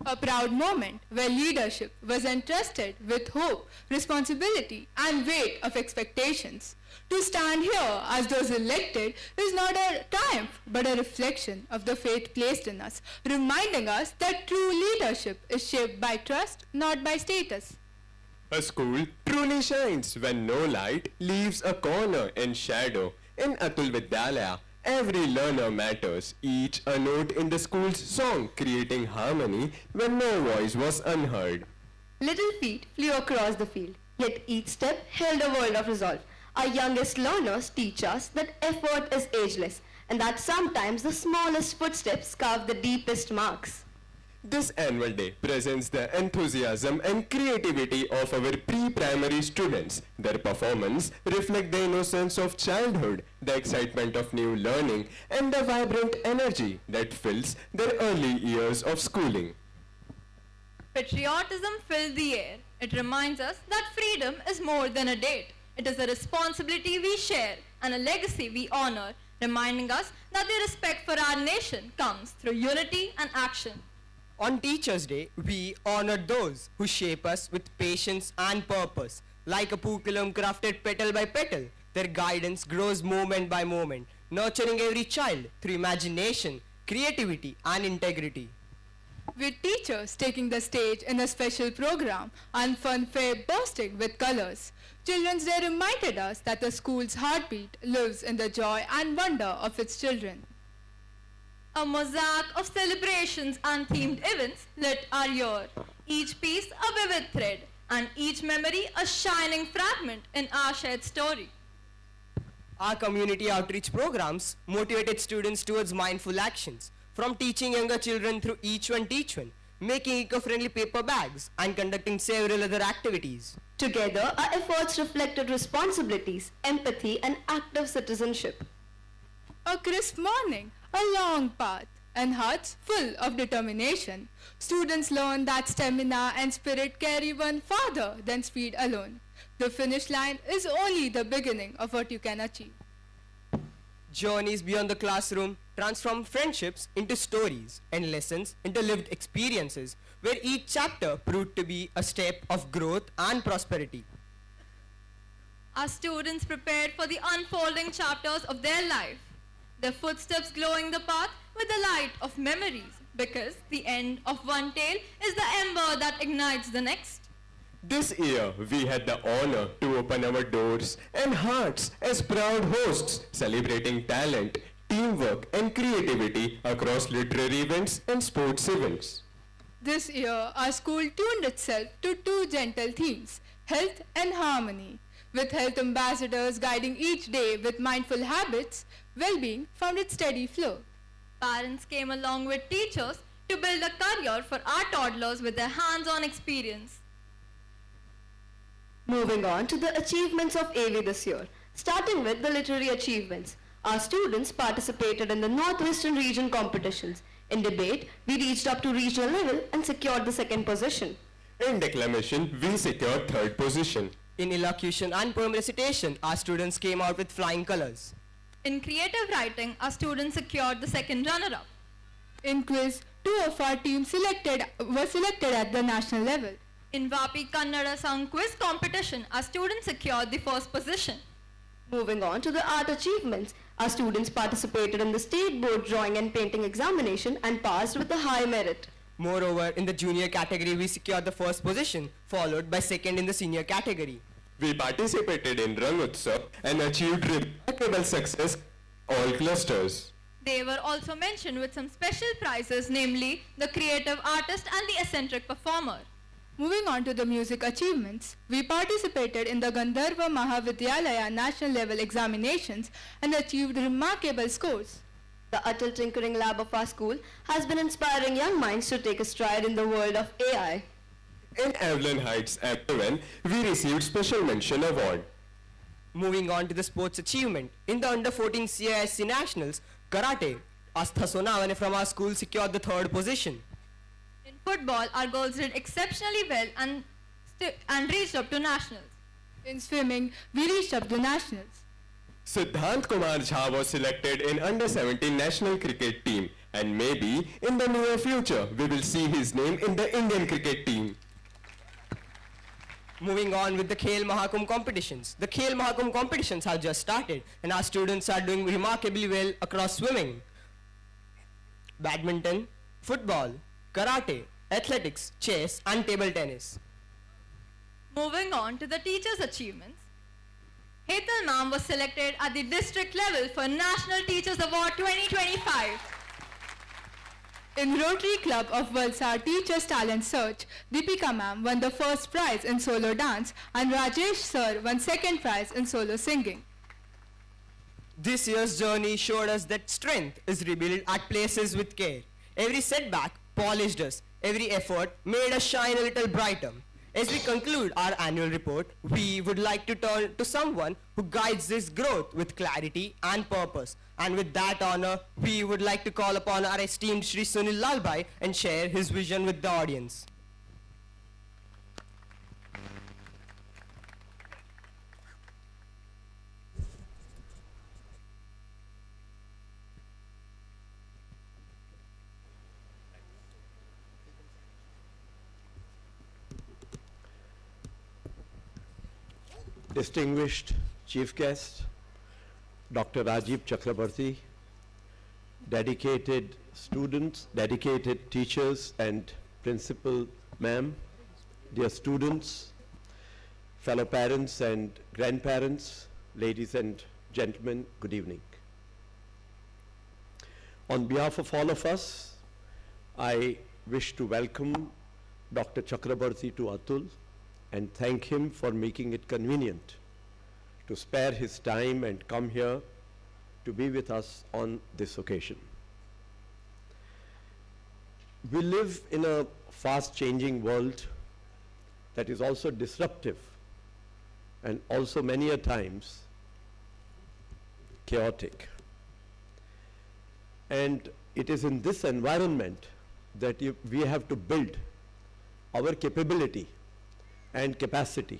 A proud moment where leadership was entrusted with hope, responsibility, and weight of expectations. To stand here as those elected is not a triumph, but a reflection of the faith placed in us, reminding us that true leadership is shaped by trust, not by status.
A school truly shines when no light leaves a corner in shadow. In Atul Vidyalaya, every learner matters, each a note in the school's song, creating harmony when no voice was unheard.
Little feet flew across the field, yet each step held a world of resolve. Our youngest learners teach us that effort is ageless, and that sometimes the smallest footsteps carve the deepest marks.
This annual day presents the enthusiasm and creativity of our pre-primary students. Their performance reflects the innocence of childhood, the excitement of new learning, and the vibrant energy that fills their early years of schooling.
Patriotism filled the air. It reminds us that freedom is more than a date. It is a responsibility we share and a legacy we honor, reminding us that the respect for our nation comes through unity and action.
On Teachers' Day, we honor those who shape us with patience and purpose. Like a curriculum crafted petal by petal, their guidance grows moment by moment, nurturing every child through imagination, creativity, and integrity.
With teachers taking the stage in a special program and fun fair bursting with colors, Children's Day reminded us that the school's heartbeat lives in the joy and wonder of its children.
A mosaic of celebrations and themed events lit our year, each piece a vivid thread, and each memory a shining fragment in our shared story.
Our community outreach programs motivated students towards mindful actions, from teaching younger children through Each One Teach One, making eco-friendly paper bags, and conducting several other activities.
Together, our efforts reflected responsibilities, empathy, and active citizenship.
A crisp morning, a long path, and hearts full of determination. Students learn that stamina and spirit carry one farther than speed alone. The finish line is only the beginning of what you can achieve.
Journeys beyond the classroom transform friendships into stories and lessons into lived experiences, where each chapter proved to be a step of growth and prosperity.
Our students prepared for the unfolding chapters of their life, their footsteps glowing the path with the light of memories, because the end of one tale is the ember that ignites the next.
This year, we had the honor to open our doors and hearts as proud hosts, celebrating talent, teamwork, and creativity across literary events and sports events.
This year, our school tuned itself to two gentle themes, health and harmony. With health ambassadors guiding each day with mindful habits, well-being found its steady flow.
Parents came along with teachers to build a career for our toddlers with their hands-on experience.
Moving on to the achievements of AV this year, starting with the literary achievements. Our students participated in the Northwestern Region competitions, In debate, we reached up to regional level and secured the second position.
In declamation, we secured third position.
In elocution and poem recitation, our students came out with flying colors.
In creative writing, our students secured the second runner-up.
In quiz, 2 of our teams were selected at the national level.
In Vapi Kannada Song Quiz competition, our students secured the first position.
Moving on to the art achievements, our students participated in the state board drawing and painting examination and passed with a high merit.
Moreover, in the junior category, we secured the first position, followed by second in the senior category.
We participated in Rang Utsav and achieved remarkable success in all clusters.
They were also mentioned with some special prizes, namely the creative artist and the eccentric performer.
Moving on to the music achievements, we participated in the Gandharva Mahavidyalaya national level examinations and achieved remarkable scores.
The Atul Tinkering Lab of our school has been inspiring young minds to take a stride in the world of AI.
In Evelyn Heights, M11, we received Special Mention Award.
Moving on to the sports achievement, in the under-14 CISC Nationals, Karate, Astha Sonavane from our school secured the third position.
In football, our girls did exceptionally well and reached up to nationals.
In swimming, we reached up to nationals.
Siddhant Kumar Jha was selected in under-17 national cricket team, and maybe in the near future we will see his name in the Indian cricket team.
Moving on with the Khel Mahakumbh competitions. The Khel Mahakumbh competitions have just started and our students are doing remarkably well across swimming, badminton, football, karate, athletics, chess and table tennis.
Moving on to the teachers' achievements. Hetal Ma'am was selected at the district level for National Teachers Award 2025.
In Rotary Club of Valsad Teachers Talent Search, Deepika ma'am won the first prize in solo dance and Rajesh sir won second prize in solo singing.
This year's journey showed us that strength is rebuilt at places with care. Every setback polished us, every effort made us shine a little brighter. As we conclude our annual report, we would like to turn to someone who guides this growth with clarity and purpose. And with that honor, we would like to call upon our esteemed Shri Sunil Lalbhai and share his vision with the audience.
Distinguished Chief Guest, Dr. Rajiv Chakrabarti, dedicated students, dedicated teachers and principal ma'am, dear students, fellow parents and grandparents, ladies and gentlemen, good evening. On behalf of all of us, I wish to welcome Dr. Chakrabarti to Atul and thank him for making it convenient to spare his time and come here to be with us on this occasion. We live in a fast-changing world that is also disruptive and also many a times chaotic. And it is in this environment that we have to build our capability and capacity.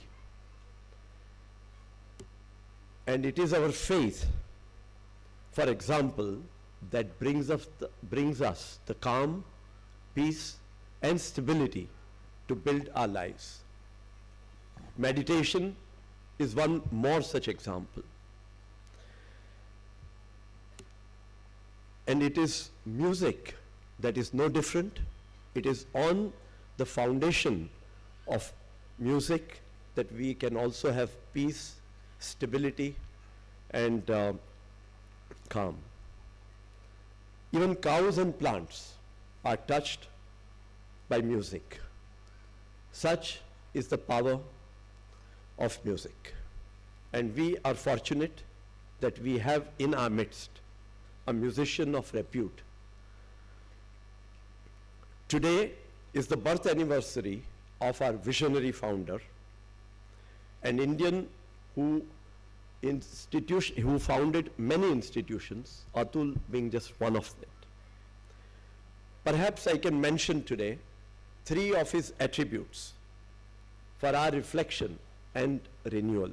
And it is our faith, for example, that brings us the calm, peace, and stability to build our lives. Meditation is one more such example. And it is music that is no different. It is on the foundation of music that we can also have peace, stability, and calm. Even cows and plants are touched by music. Such is the power of music. And we are fortunate that we have in our midst a musician of repute. Today is the birth anniversary of our visionary founder, an Indian who founded many institutions, Atul being just one of them. Perhaps I can mention today 3 of his attributes for our reflection and renewal.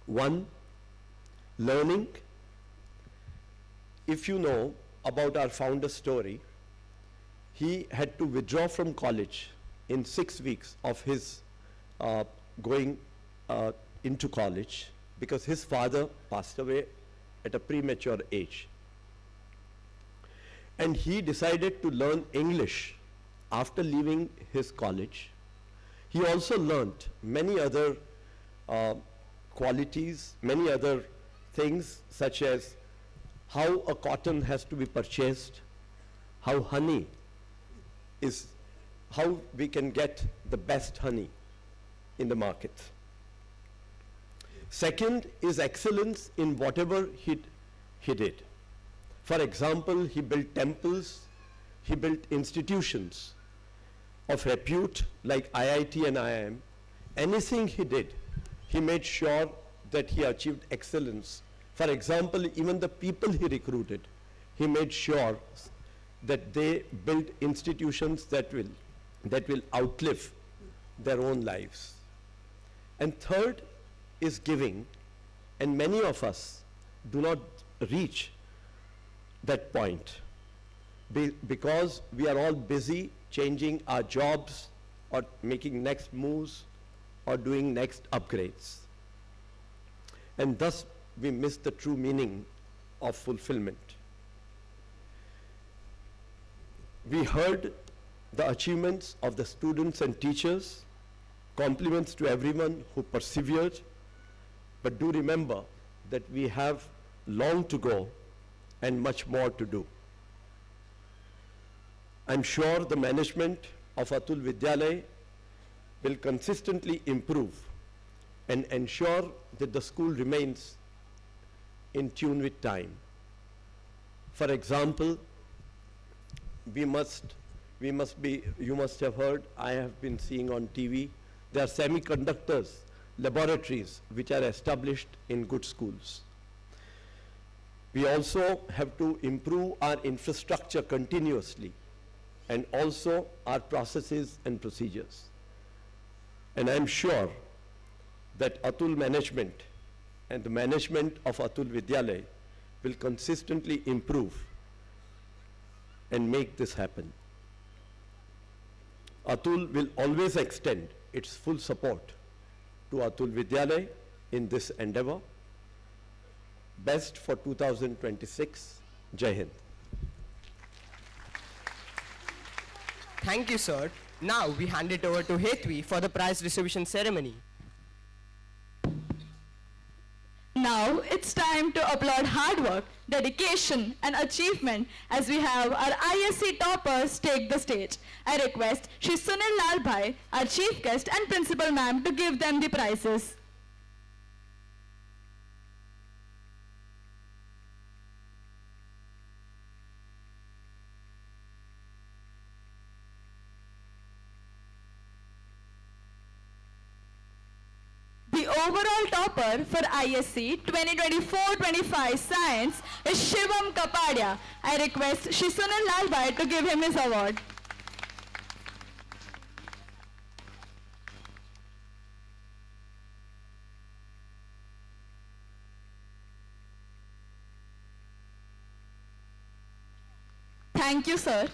1, learning. If you know about our founder's story, he had to withdraw from college in 6 weeks of his going into college because his father passed away at a premature age. And he decided to learn English after leaving his college. He also learnt many other qualities, many other things such as how a cotton has to be purchased, how honey is, how we can get the best honey in the market. Second is excellence in whatever he did. For example, he built temples, he built institutions of repute like IIT and IIM. Anything he did, he made sure that he achieved excellence. For example, even the people he recruited, he made sure that they built institutions that will outlive their own lives. And third is giving, and many of us do not reach that point because we are all busy changing our jobs or making next moves or doing next upgrades. And thus we miss the true meaning of fulfillment. We heard the achievements of the students and teachers, compliments to everyone who persevered, but do remember that we have long to go and much more to do. I'm sure the management of Atul Vidyalaya will consistently improve and ensure that the school remains in tune with time. For example, you must have heard, I have been seeing on TV, there are semiconductors, laboratories which are established in good schools. We also have to improve our infrastructure continuously and also our processes and procedures. And I'm sure that Atul management and the management of Atul Vidyalaya will consistently improve and make this happen. Atul will always extend its full support to Atul Vidyalaya in this endeavor. Best for 2026. Jai Hind.
Thank you, sir. Now we hand it over to Hetvi for the prize distribution ceremony.
Now it's time to applaud hard work, dedication and achievement as we have our ISC toppers take the stage. I request Shri Sunil Lal Bhai, our chief guest and principal ma'am, to give them the prizes. The overall topper for ISC 2024-25 Science is Shivam Kapadia. I request Shri Sunil Lal Bhai to give him his award. Thank you, sir.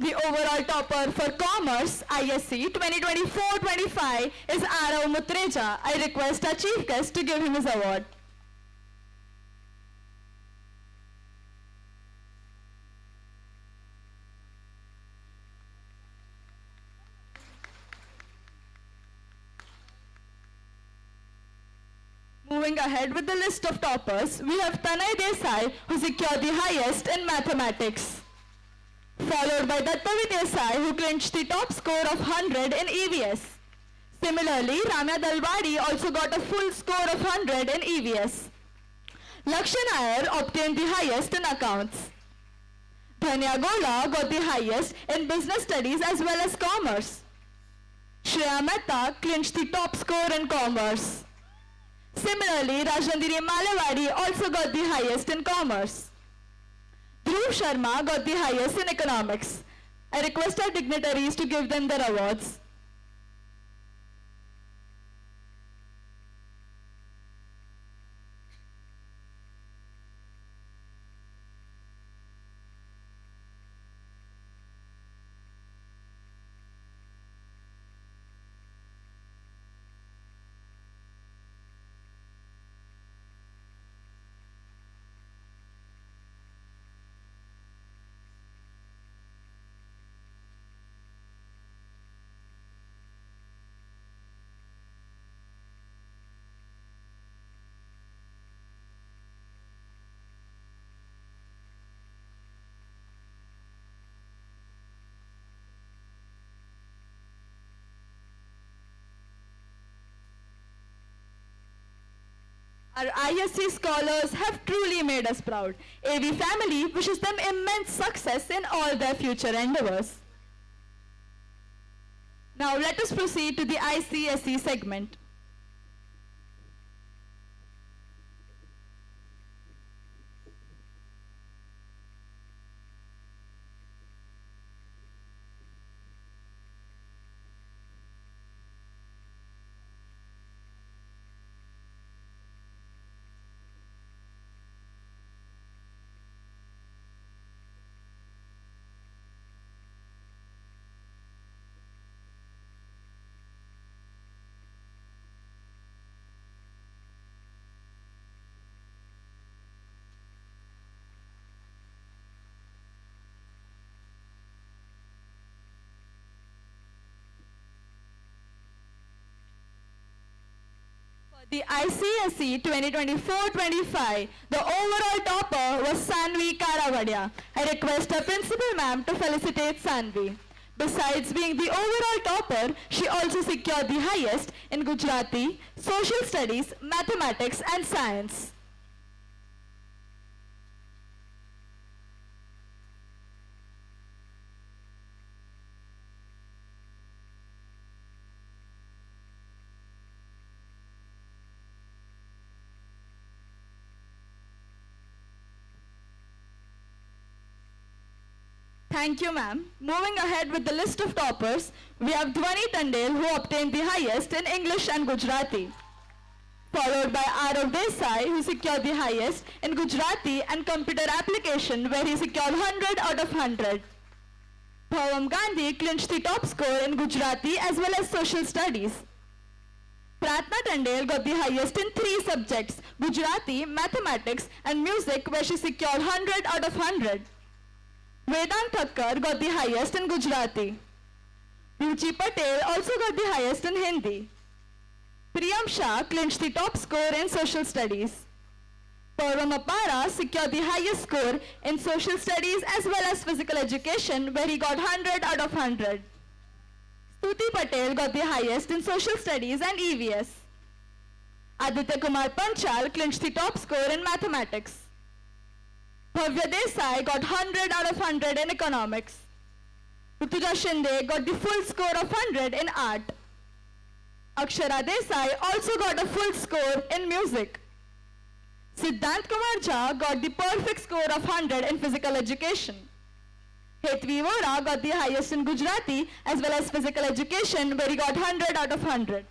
The overall topper for Commerce ISC 2024-25 is Arav Mutreja. I request our chief guest to give him his award. Moving ahead with the list of toppers, we have Tanay Desai, who secured the highest in mathematics, followed by Dattavi Desai, who clinched the top score of 100 in EVS. Similarly, Ramya Dalwadi also got a full score of 100 in EVS. Lakshan Iyer obtained the highest in accounts. Dhanya Gola got the highest in business studies as well as commerce. Shreya Mehta clinched the top score in commerce. Similarly, Rajandiri Malawadi also got the highest in commerce. Dhruv Sharma got the highest in economics. I request our dignitaries to give them their awards. Our ISC scholars have truly made us proud. AV family wishes them immense success in all their future endeavors. Now let us proceed to the ICSE segment. The ICSE 2024-25, the overall topper was Sanvi Karavadia. I request our principal ma'am to felicitate Sanvi. Besides being the overall topper, she also secured the highest in Gujarati, Social Studies, Mathematics and Science. Thank you, ma'am. Moving ahead with the list of toppers, we have Dhwani Tandel, who obtained the highest in English and Gujarati, followed by Arav Desai, who secured the highest in Gujarati and Computer Application, where he secured 100 out of 100. Bhavam Gandhi clinched the top score in Gujarati as well as Social Studies. Pratna Tandel got the highest in 3 subjects, Gujarati, Mathematics and Music, where she secured 100 out of 100. Vedant Thakkar got the highest in Gujarati. Ruchi Patel also got the highest in Hindi. Priyam Shah clinched the top score in Social Studies. Param Apara secured the highest score in Social Studies as well as Physical Education, where he got 100 out of 100. Stuti Patel got the highest in Social Studies and EVS. Aditya Kumar Panchal clinched the top score in Mathematics. Bhavya Desai got 100 out of 100 in Economics. Rutuja Shinde got the full score of 100 in Art. Akshara Desai also got a full score in Music. Siddhant Kumar Jha got the perfect score of 100 in Physical Education. Hetvi Vora got the highest in Gujarati as well as Physical Education, where he got 100 out of 100.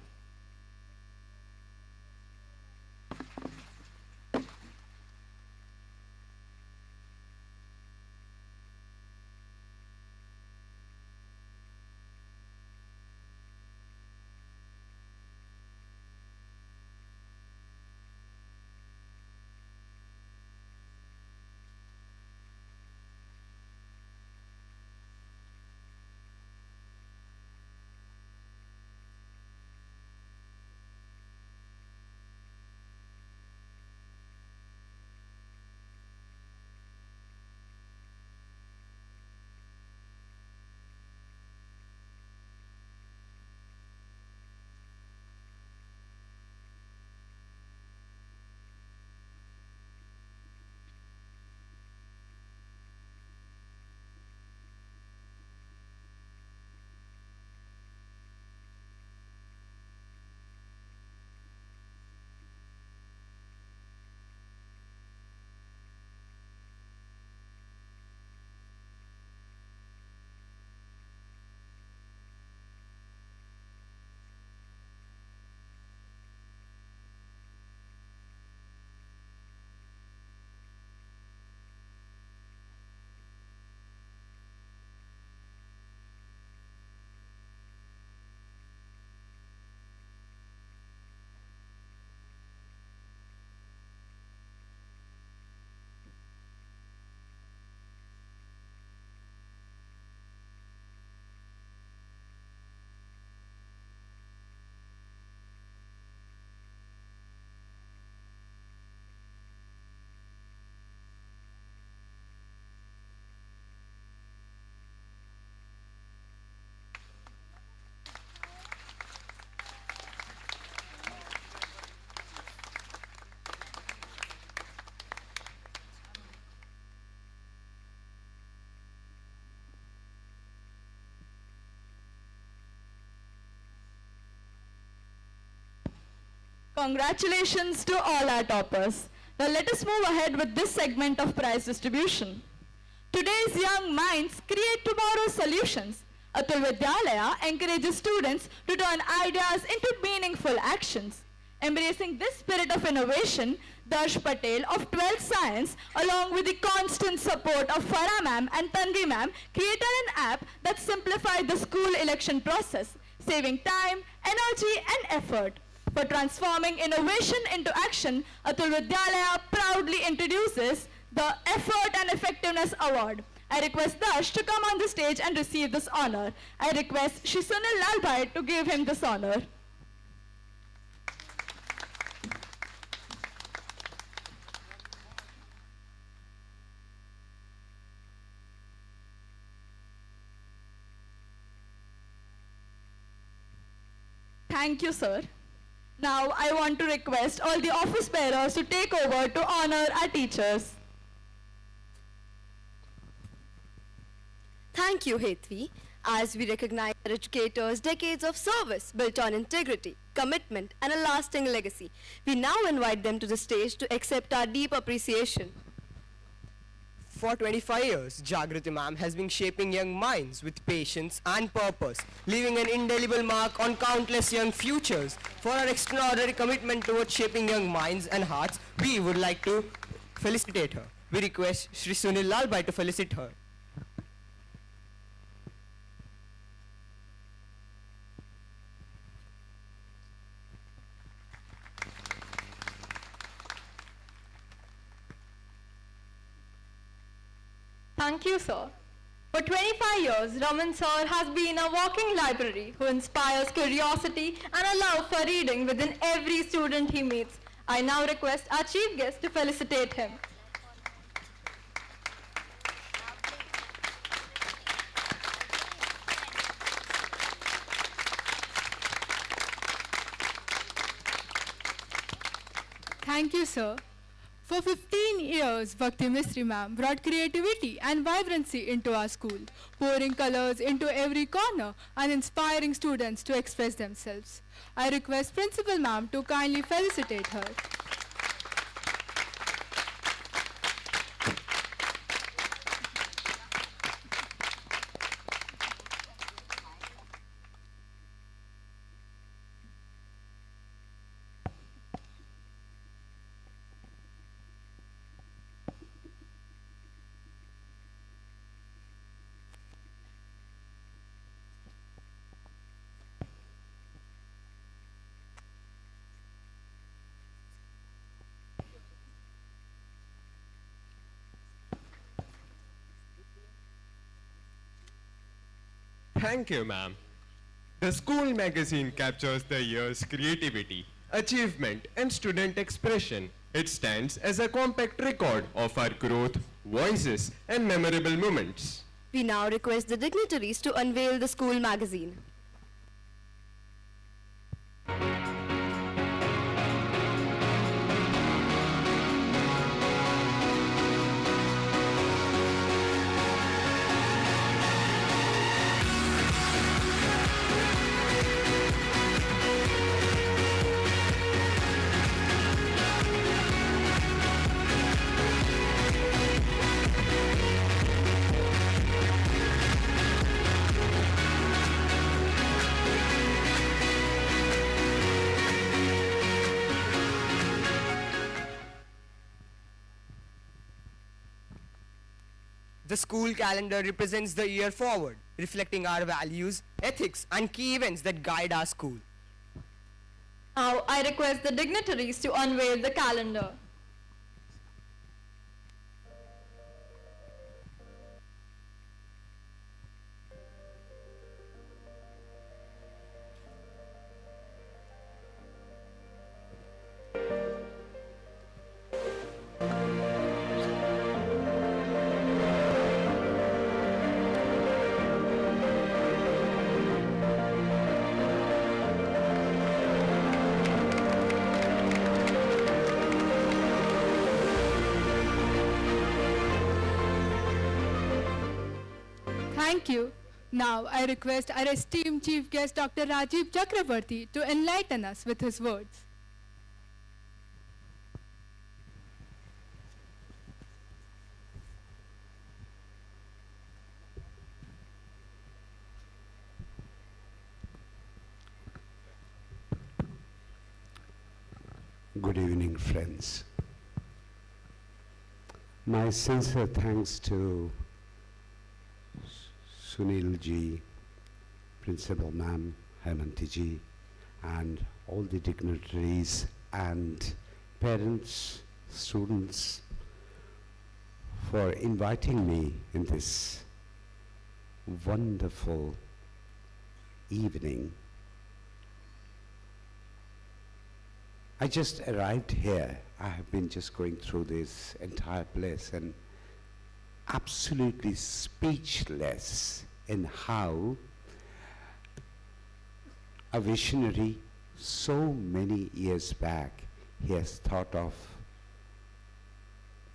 Congratulations to all our toppers. Now let us move ahead with this segment of prize distribution. Today's young minds create tomorrow's solutions. Atul Vidyalaya encourages students to turn ideas into meaningful actions. Embracing this spirit of innovation, Darsh Patel of 12th Science, along with the constant support of Farah ma'am and Tanvi ma'am, created an app that simplified the school election process, saving time, energy and effort. For transforming innovation into action, Atul Vidyalaya proudly introduces the Effort and Effectiveness Award. I request Dash to come on the stage and receive this honor. I request Shri Sunil Lalbhai to give him this honor. Thank you, sir. Now, I want to request all the office bearers to take over to honor our teachers.
Thank you, Hetvi. As we recognize our educators' decades of service built on integrity, commitment, and a lasting legacy, we now invite them to the stage to accept our deep appreciation.
For 25 years, Jagriti ma'am has been shaping young minds with patience and purpose, leaving an indelible mark on countless young futures. For her extraordinary commitment towards shaping young minds and hearts, we would like to felicitate her. We request Shri Sunil Lalbhai to felicitate her.
Thank you, sir. For 25 years, Raman sir has been a walking library who inspires curiosity and a love for reading within every student he meets. I now request our chief guest to felicitate him.
Thank you, sir. For 15 years, Bhakti Mistry ma'am brought creativity and vibrancy into our school, pouring colors into every corner and inspiring students to express themselves. I request Principal ma'am to kindly felicitate her.
Thank you, ma'am. The school magazine captures the year's creativity, achievement, and student expression. It stands as a compact record of our growth, voices, and memorable moments.
We now request the dignitaries to unveil the school magazine.
The school calendar represents the year forward, reflecting our values, ethics, and key events that guide our school.
Now, I request the dignitaries to unveil the calendar.
Thank you. Now I request our esteemed chief guest Dr. Rajiv Chakrabarti to enlighten us with his words.
Good evening, friends. My sincere thanks to Sunil ji, Principal Ma'am, Hemanti ji, and all the dignitaries and parents, students for inviting me in this wonderful evening. I just arrived here. I have been just going through this entire place and absolutely speechless in how a visionary so many years back he has thought of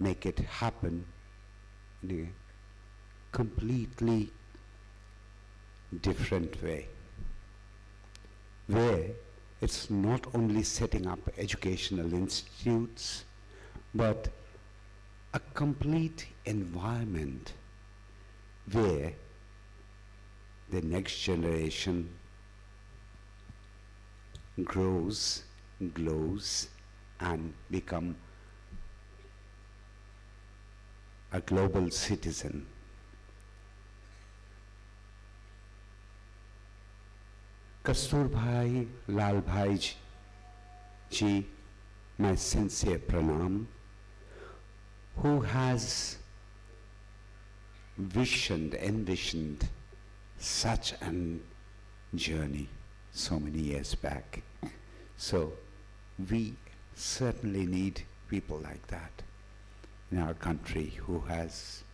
make it happen in a completely different way, where it's not only setting up educational institutes, but a complete environment where the next generation grows, glows, and become a global citizen. Kasturbhai Lalbhai ji, my sincere pranam, who has envisioned such an journey so many years back. So we certainly need people like that in our country who has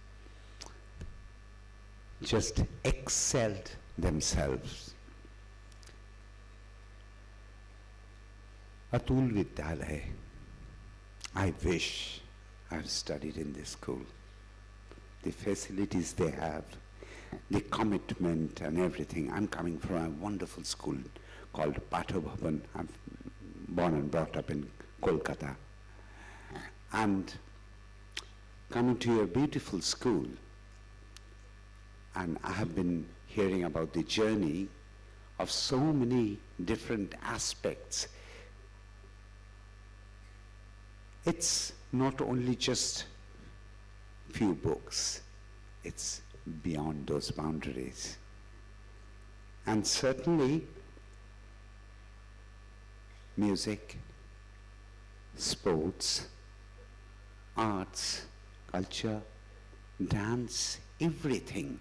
just excelled themselves. Atul Vidyalaya, I wish I've studied in this school. The facilities they have, the commitment and everything. I'm coming from a wonderful school called Patho Bhavan. I'm born and brought up in Kolkata. And coming to a beautiful school, and I have been hearing about the journey of so many different aspects. It's not only just few books, it's beyond those boundaries. And certainly, music, sports, arts, culture, dance, everything.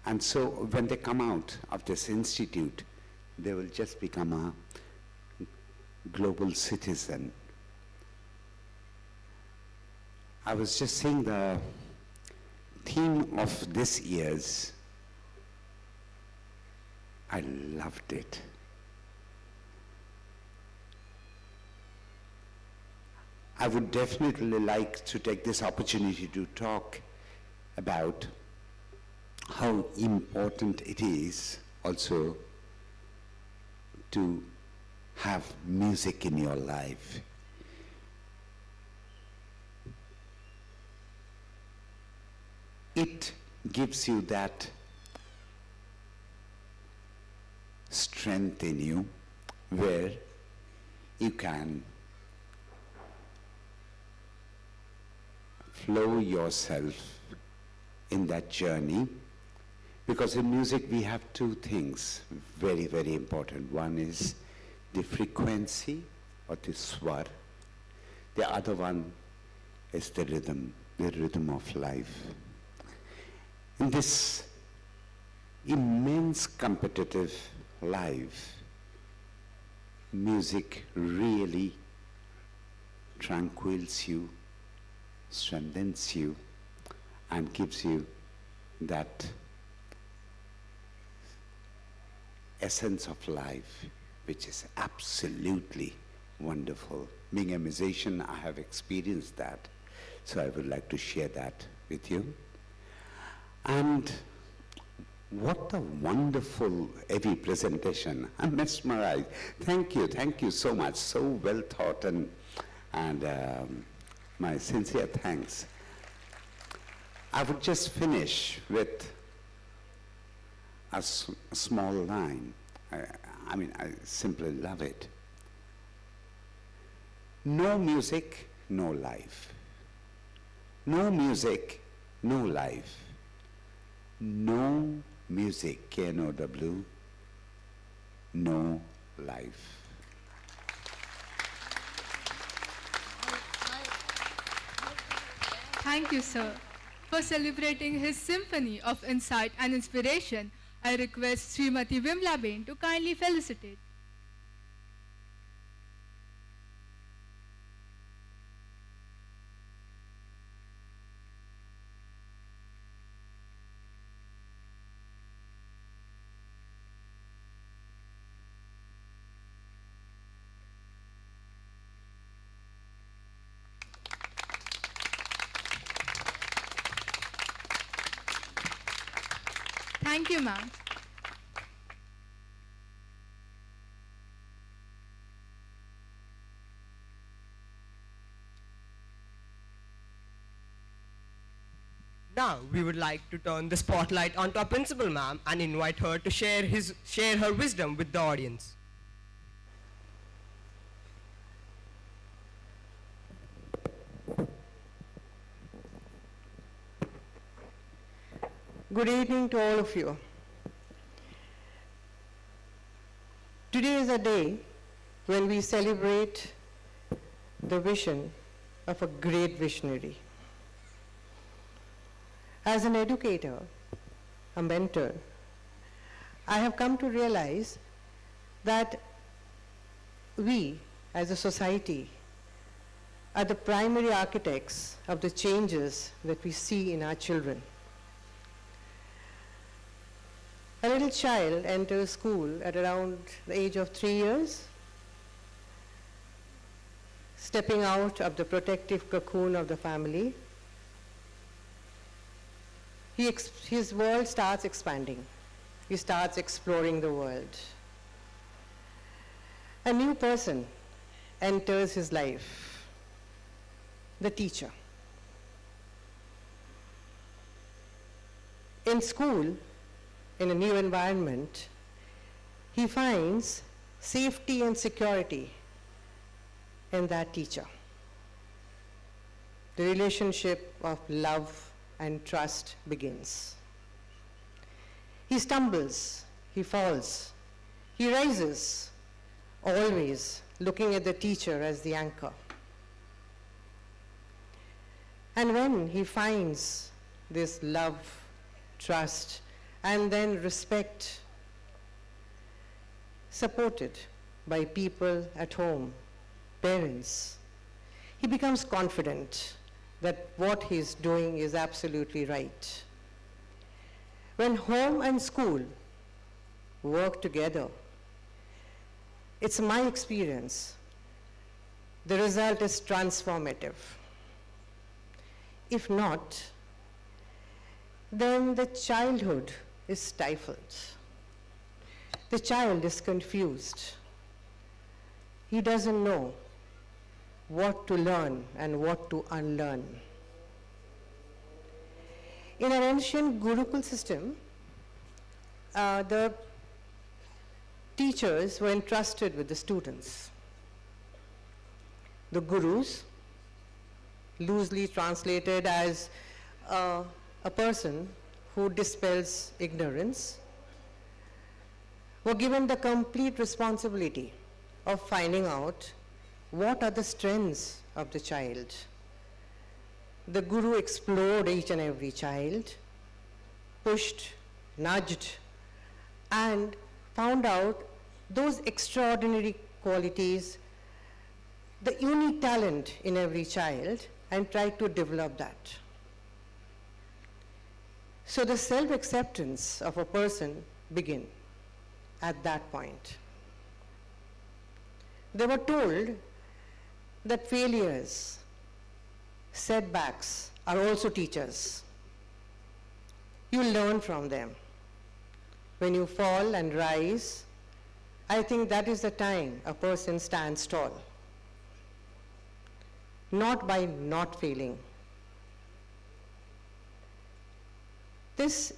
And so when they come out of this institute, they will just become a global citizen. I was just saying the theme of this year's, I loved it. I would definitely like to take this opportunity to talk about how important it is also to have music in your life. It gives you that strength in you where you can flow yourself in that journey, because in music we have two things very, very important. One is the frequency or the swar. The other one is the rhythm of life. In this immense competitive life, music really tranquils you, strengthens you, and gives you that essence of life, which is absolutely wonderful. Being a musician, I have experienced that, so I would like to share that with you. And what a wonderful, heavy presentation. I'm mesmerized. Thank you so much. So well thought, and my sincere thanks. I would just finish with a small line. I simply love it. No music, no life. No music, no life. No music, K-N-O-W, no life.
Thank you, sir. For celebrating his symphony of insight and inspiration, I request Srimati Vimlaben to kindly felicitate. Thank you, ma'am.
Now, we would like to turn the spotlight onto our principal ma'am and invite her to share her wisdom with the audience.
Good evening to all of you. Today is a day when we celebrate the vision of a great visionary. As an educator, a mentor, I have come to realize that we as a society are the primary architects of the changes that we see in our children. A little child enters school at around the age of 3 years, stepping out of the protective cocoon of the family. His world starts expanding. He starts exploring the world. A new person enters his life, the teacher. In school, in a new environment, he finds safety and security in that teacher. The relationship of love and trust begins. He stumbles, he falls, he rises, always looking at the teacher as the anchor. And when he finds this love, trust, and then respect, supported by people at home, parents, he becomes confident that what he's doing is absolutely right. When home and school work together, it's my experience, the result is transformative. If not, then the childhood is stifled. The child is confused. He doesn't know what to learn and what to unlearn. In an ancient Gurukul system, the teachers were entrusted with the students. The gurus, loosely translated as a person who dispels ignorance, were given the complete responsibility of finding out what are the strengths of the child. The guru explored each and every child, pushed, nudged, and found out those extraordinary qualities, the unique talent in every child, and tried to develop that. So the self-acceptance of a person began at that point. They were told that failures, setbacks are also teachers. You learn from them. When you fall and rise, I think that is the time a person stands tall. Not by not failing. This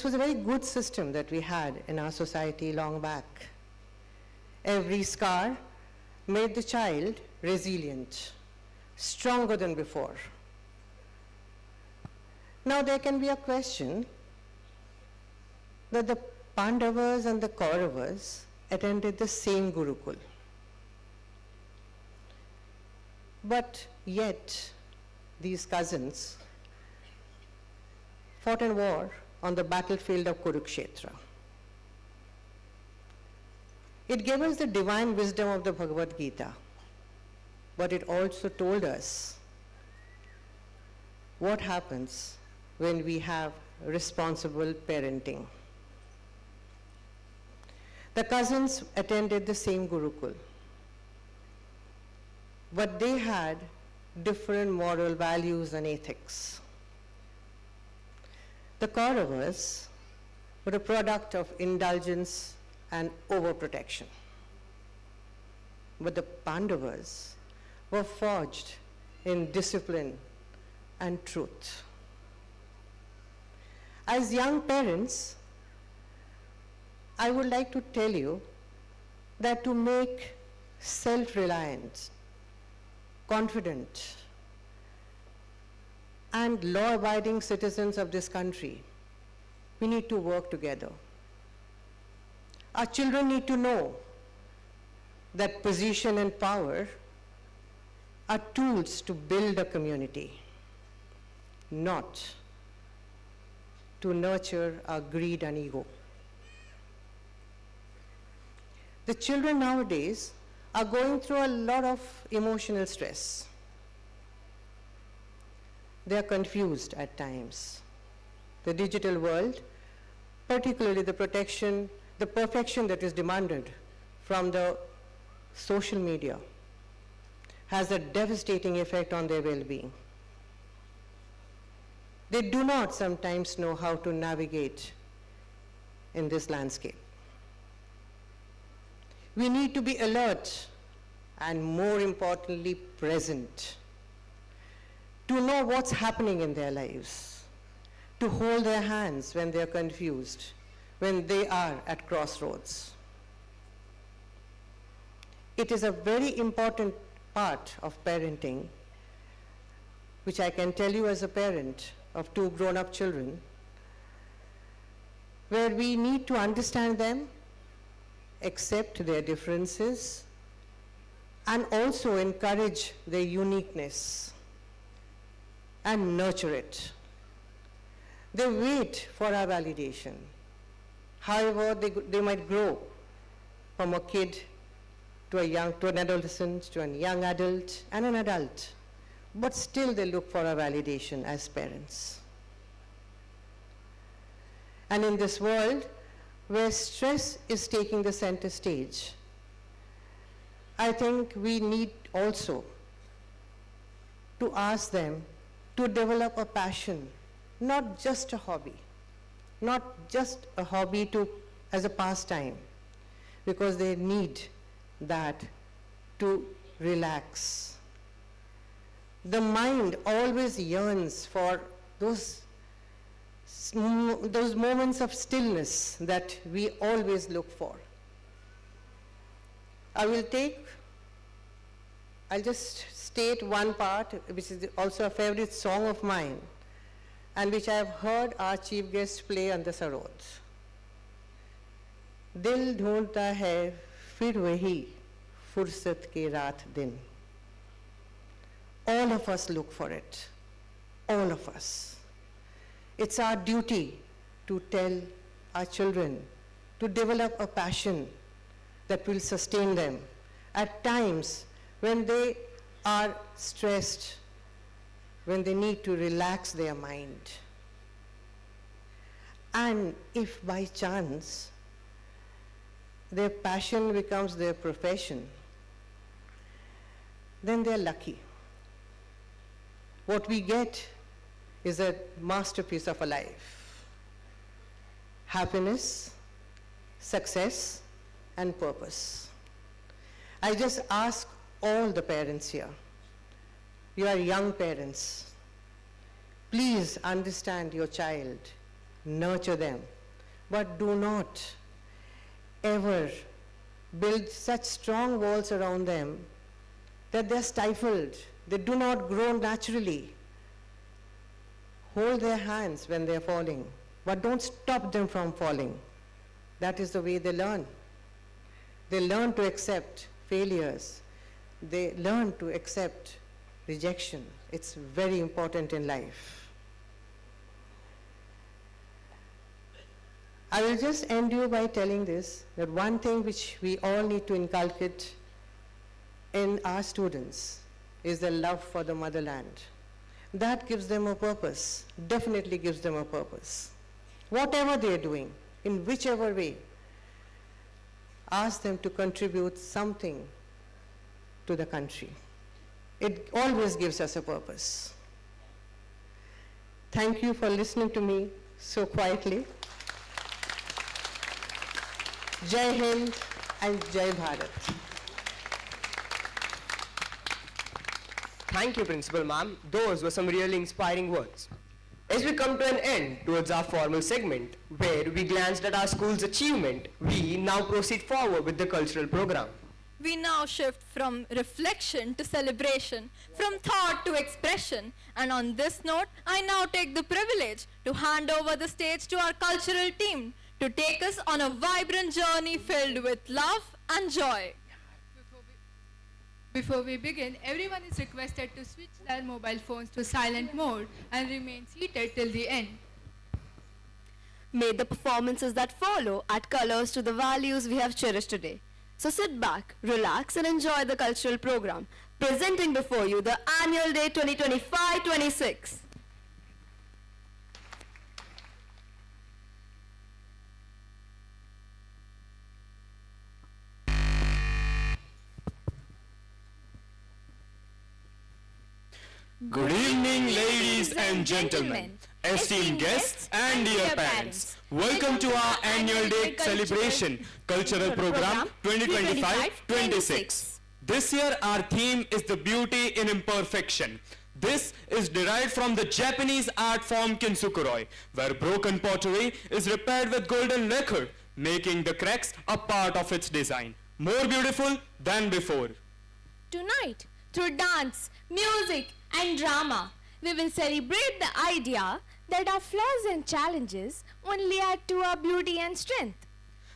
was a very good system that we had in our society long back. Every scar made the child resilient, stronger than before. Now there can be a question that the Pandavas and the Kauravas attended the same Gurukul. But yet, these cousins fought in war on the battlefield of Kurukshetra. It gave us the divine wisdom of the Bhagavad Gita, but it also told us what happens when we have responsible parenting. The cousins attended the same Gurukul, but they had different moral values and ethics. The Kauravas were a product of indulgence and overprotection, but the Pandavas were forged in discipline and truth. As young parents, I would like to tell you that to make self-reliant, confident, and law-abiding citizens of this country, we need to work together. Our children need to know that position and power are tools to build a community, not to nurture our greed and ego. The children nowadays are going through a lot of emotional stress. They are confused at times. The digital world, particularly the perfection that is demanded from the social media, has a devastating effect on their well-being. They do not sometimes know how to navigate in this landscape. We need to be alert and, more importantly, present, to know what's happening in their lives, to hold their hands when they're confused, when they are at crossroads. It is a very important part of parenting, which I can tell you as a parent of 2 grown-up children, where we need to understand them, accept their differences, and also encourage their uniqueness and nurture it. They wait for our validation. However, they might grow from a kid to an adolescent, to a young adult, and an adult. But still they look for our validation as parents. And in this world where stress is taking the center stage, I think we need also to ask them to develop a passion, not just a hobby, as a pastime, because they need that to relax. The mind always yearns for those moments of stillness that we always look for. I'll just state one part, which is also a favorite song of mine, and which I have heard our chief guest play on the sarod. Dil dhoondta hai fir wahi fursat ke raat din. All of us look for it, all of us. It's our duty to tell our children to develop a passion that will sustain them at times when they are stressed, when they need to relax their mind. And if by chance their passion becomes their profession, then they're lucky. What we get is a masterpiece of a life. Happiness, success, and purpose. I just ask all the parents here, you are young parents, please understand your child, nurture them, but do not ever build such strong walls around them that they're stifled, they do not grow naturally. Hold their hands when they're falling, but don't stop them from falling. That is the way they learn. They learn to accept failures. They learn to accept rejection. It's very important in life. I will just end you by telling this, that one thing which we all need to inculcate in our students is the love for the motherland. That gives them a purpose, definitely gives them a purpose. Whatever they're doing, in whichever way, ask them to contribute something to the country. It always gives us a purpose. Thank you for listening to me so quietly. Jai Hind and Jai Bharat.
Thank you, Principal Ma'am. Those were some really inspiring words. As we come to an end towards our formal segment, where we glanced at our school's achievement, we now proceed forward with the cultural program.
We now shift from reflection to celebration, from thought to expression. And on this note, I now take the privilege to hand over the stage to our cultural team to take us on a vibrant journey filled with love and joy.
Before we begin, everyone is requested to switch their mobile phones to silent mode and remain seated till the end.
May the performances that follow add colors to the values we have cherished today. So sit back, relax and enjoy the cultural program. Presenting before you the Annual Day 2025-26.
Good evening, ladies and gentlemen, esteemed guests and dear parents. Welcome to our annual day celebration, cultural program 2025-26. This year our theme is the beauty in imperfection. This is derived from the Japanese art form kintsukuroi, where broken pottery is repaired with golden lacquer, making the cracks a part of its design. More beautiful than before.
Tonight, through dance, music, and drama, we will celebrate the idea that our flaws and challenges only add to our beauty and strength.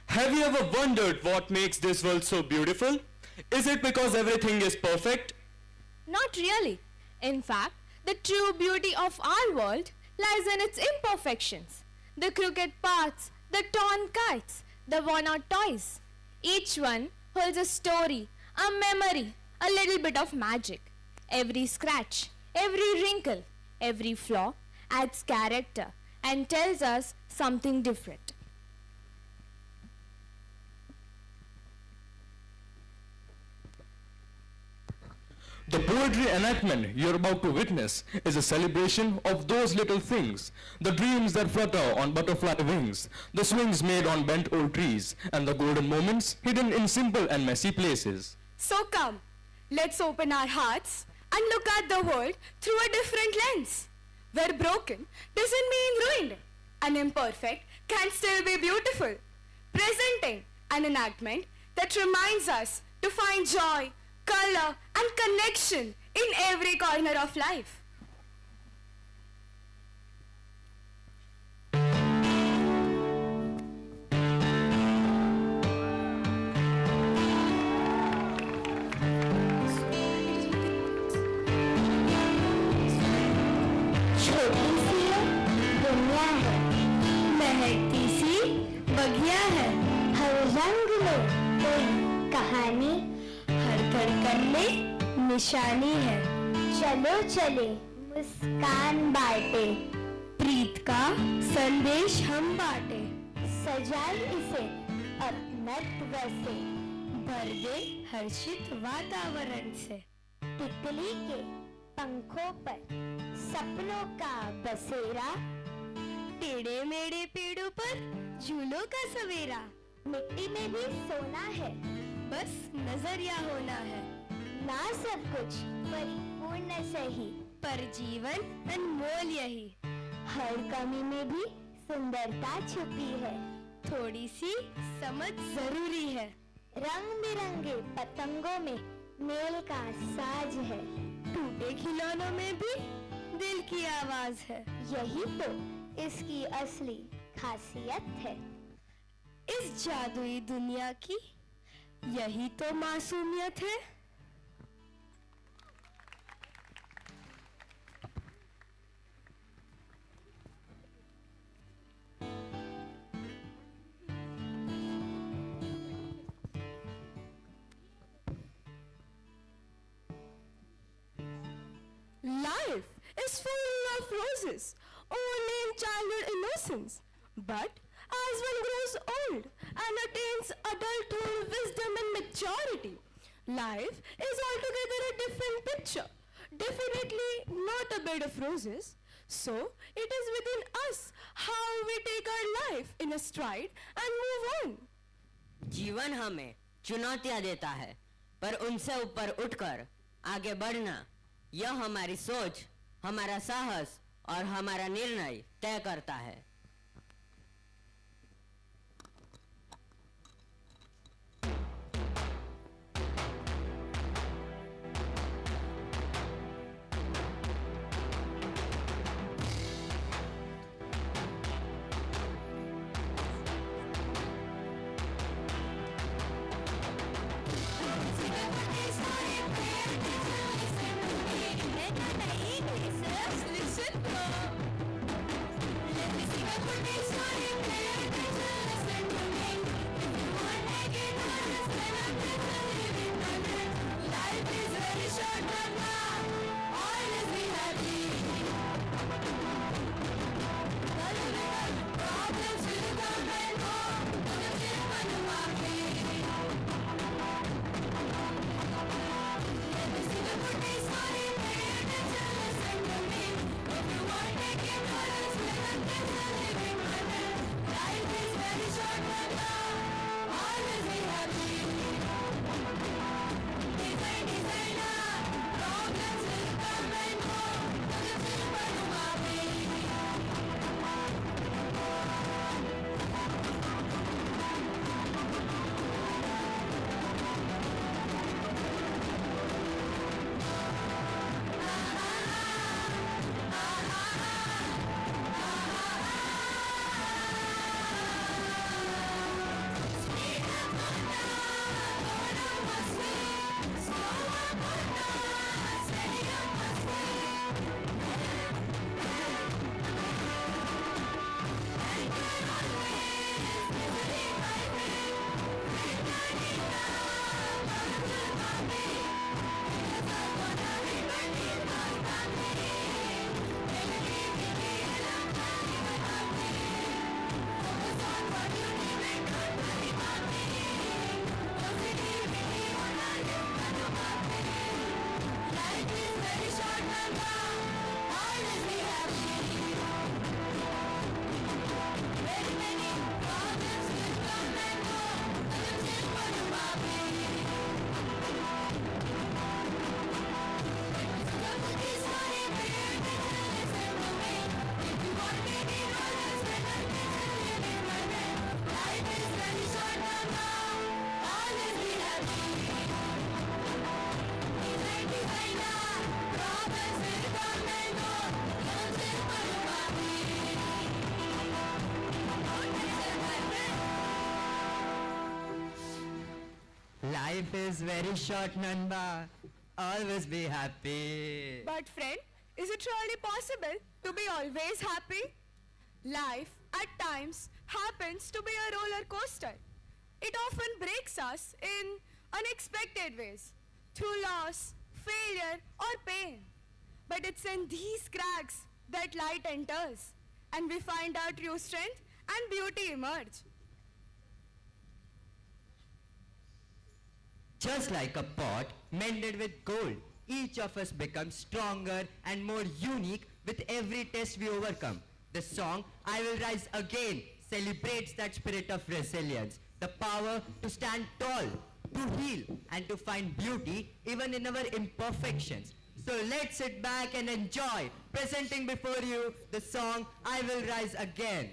Have you ever wondered what makes this world so beautiful? Is it because everything is perfect?
Not really. In fact, the true beauty of our world lies in its imperfections. The crooked paths, the torn kites, the worn-out toys. Each one holds a story, a memory, a little bit of magic. Every scratch, every wrinkle, every flaw adds character and tells us something different.
The poetry enactment you're about to witness is a celebration of those little things, the dreams that flutter on butterfly wings, the swings made on bent old trees, and the golden moments hidden in simple and messy places.
So come, let's open our hearts and look at the world through a different lens, where broken doesn't mean ruined, and imperfect can still be beautiful, presenting an enactment that reminds us to find joy, color, and connection in every corner of life.
बगिया है हर रंग में कोई कहानी हर धड़कन में निशानी है चलो चले मुस्कान बांटे प्रीत का संदेश हम बांटे सजाए इसे अपनत्व से भर दे हर्षित वातावरण से तितली के पंखों पर सपनों का बसेरा टेढ़े मेढ़े पेड़ों पर झूलों का सवेरा मिट्टी में भी सोना है बस नजरिया होना है ना सब कुछ परिपूर्ण सही पर जीवन अनमोल यही हर कमी में भी सुंदरता छुपी है थोड़ी सी समझ जरूरी है रंग बिरंगे पतंगों में मेल का साज है,
टूटे खिलौनों में भी दिल की आवाज है।
यही तो इसकी असली खासियत है।
इस जादुई दुनिया की यही तो मासूमियत है। Life is full of roses, only in childhood innocence. But as one grows old and attains adulthood, wisdom and maturity, life is altogether a different picture. Definitely not a bed of roses. So it is within us how we take our life in a stride and move on.
जीवन हमें चुनौतियां देता है, पर उनसे ऊपर उठकर आगे बढ़ना, यह हमारी सोच, हमारा साहस और हमारा निर्णय तय करता है।
Life is very short, Nanda. Always be happy.
But friend, is it really possible to be always happy? Life at times happens to be a roller coaster. It often breaks us in unexpected ways, through loss, failure or pain. But it's in these cracks that light enters, and we find our true strength and beauty emerge.
Just like a pot mended with gold, each of us becomes stronger and more unique with every test we overcome. The song, I Will Rise Again, celebrates that spirit of resilience, the power to stand tall, to heal, and to find beauty even in our imperfections. So let's sit back and enjoy presenting before you the song, I Will Rise Again.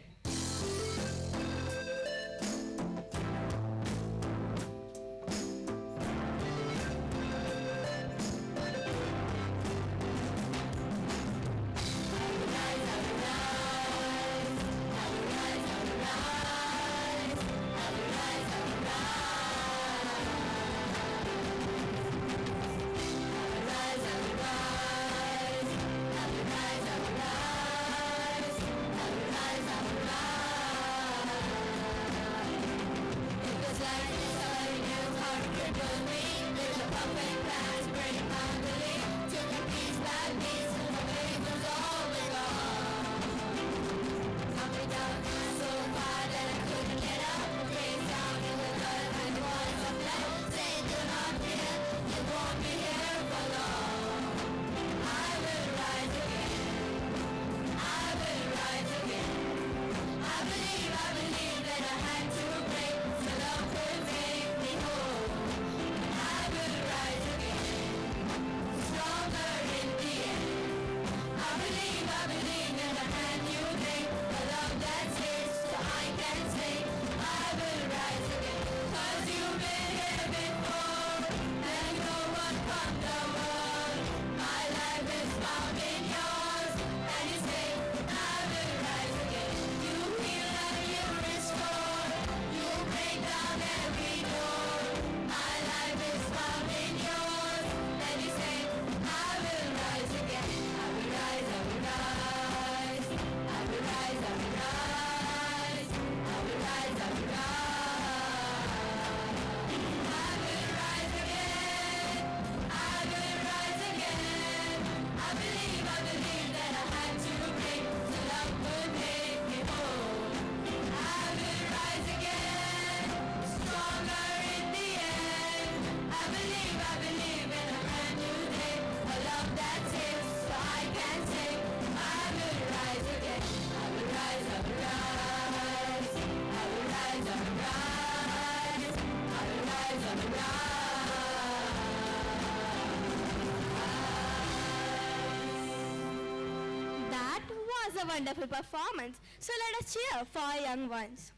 was a wonderful performance, so let us cheer for our young ones.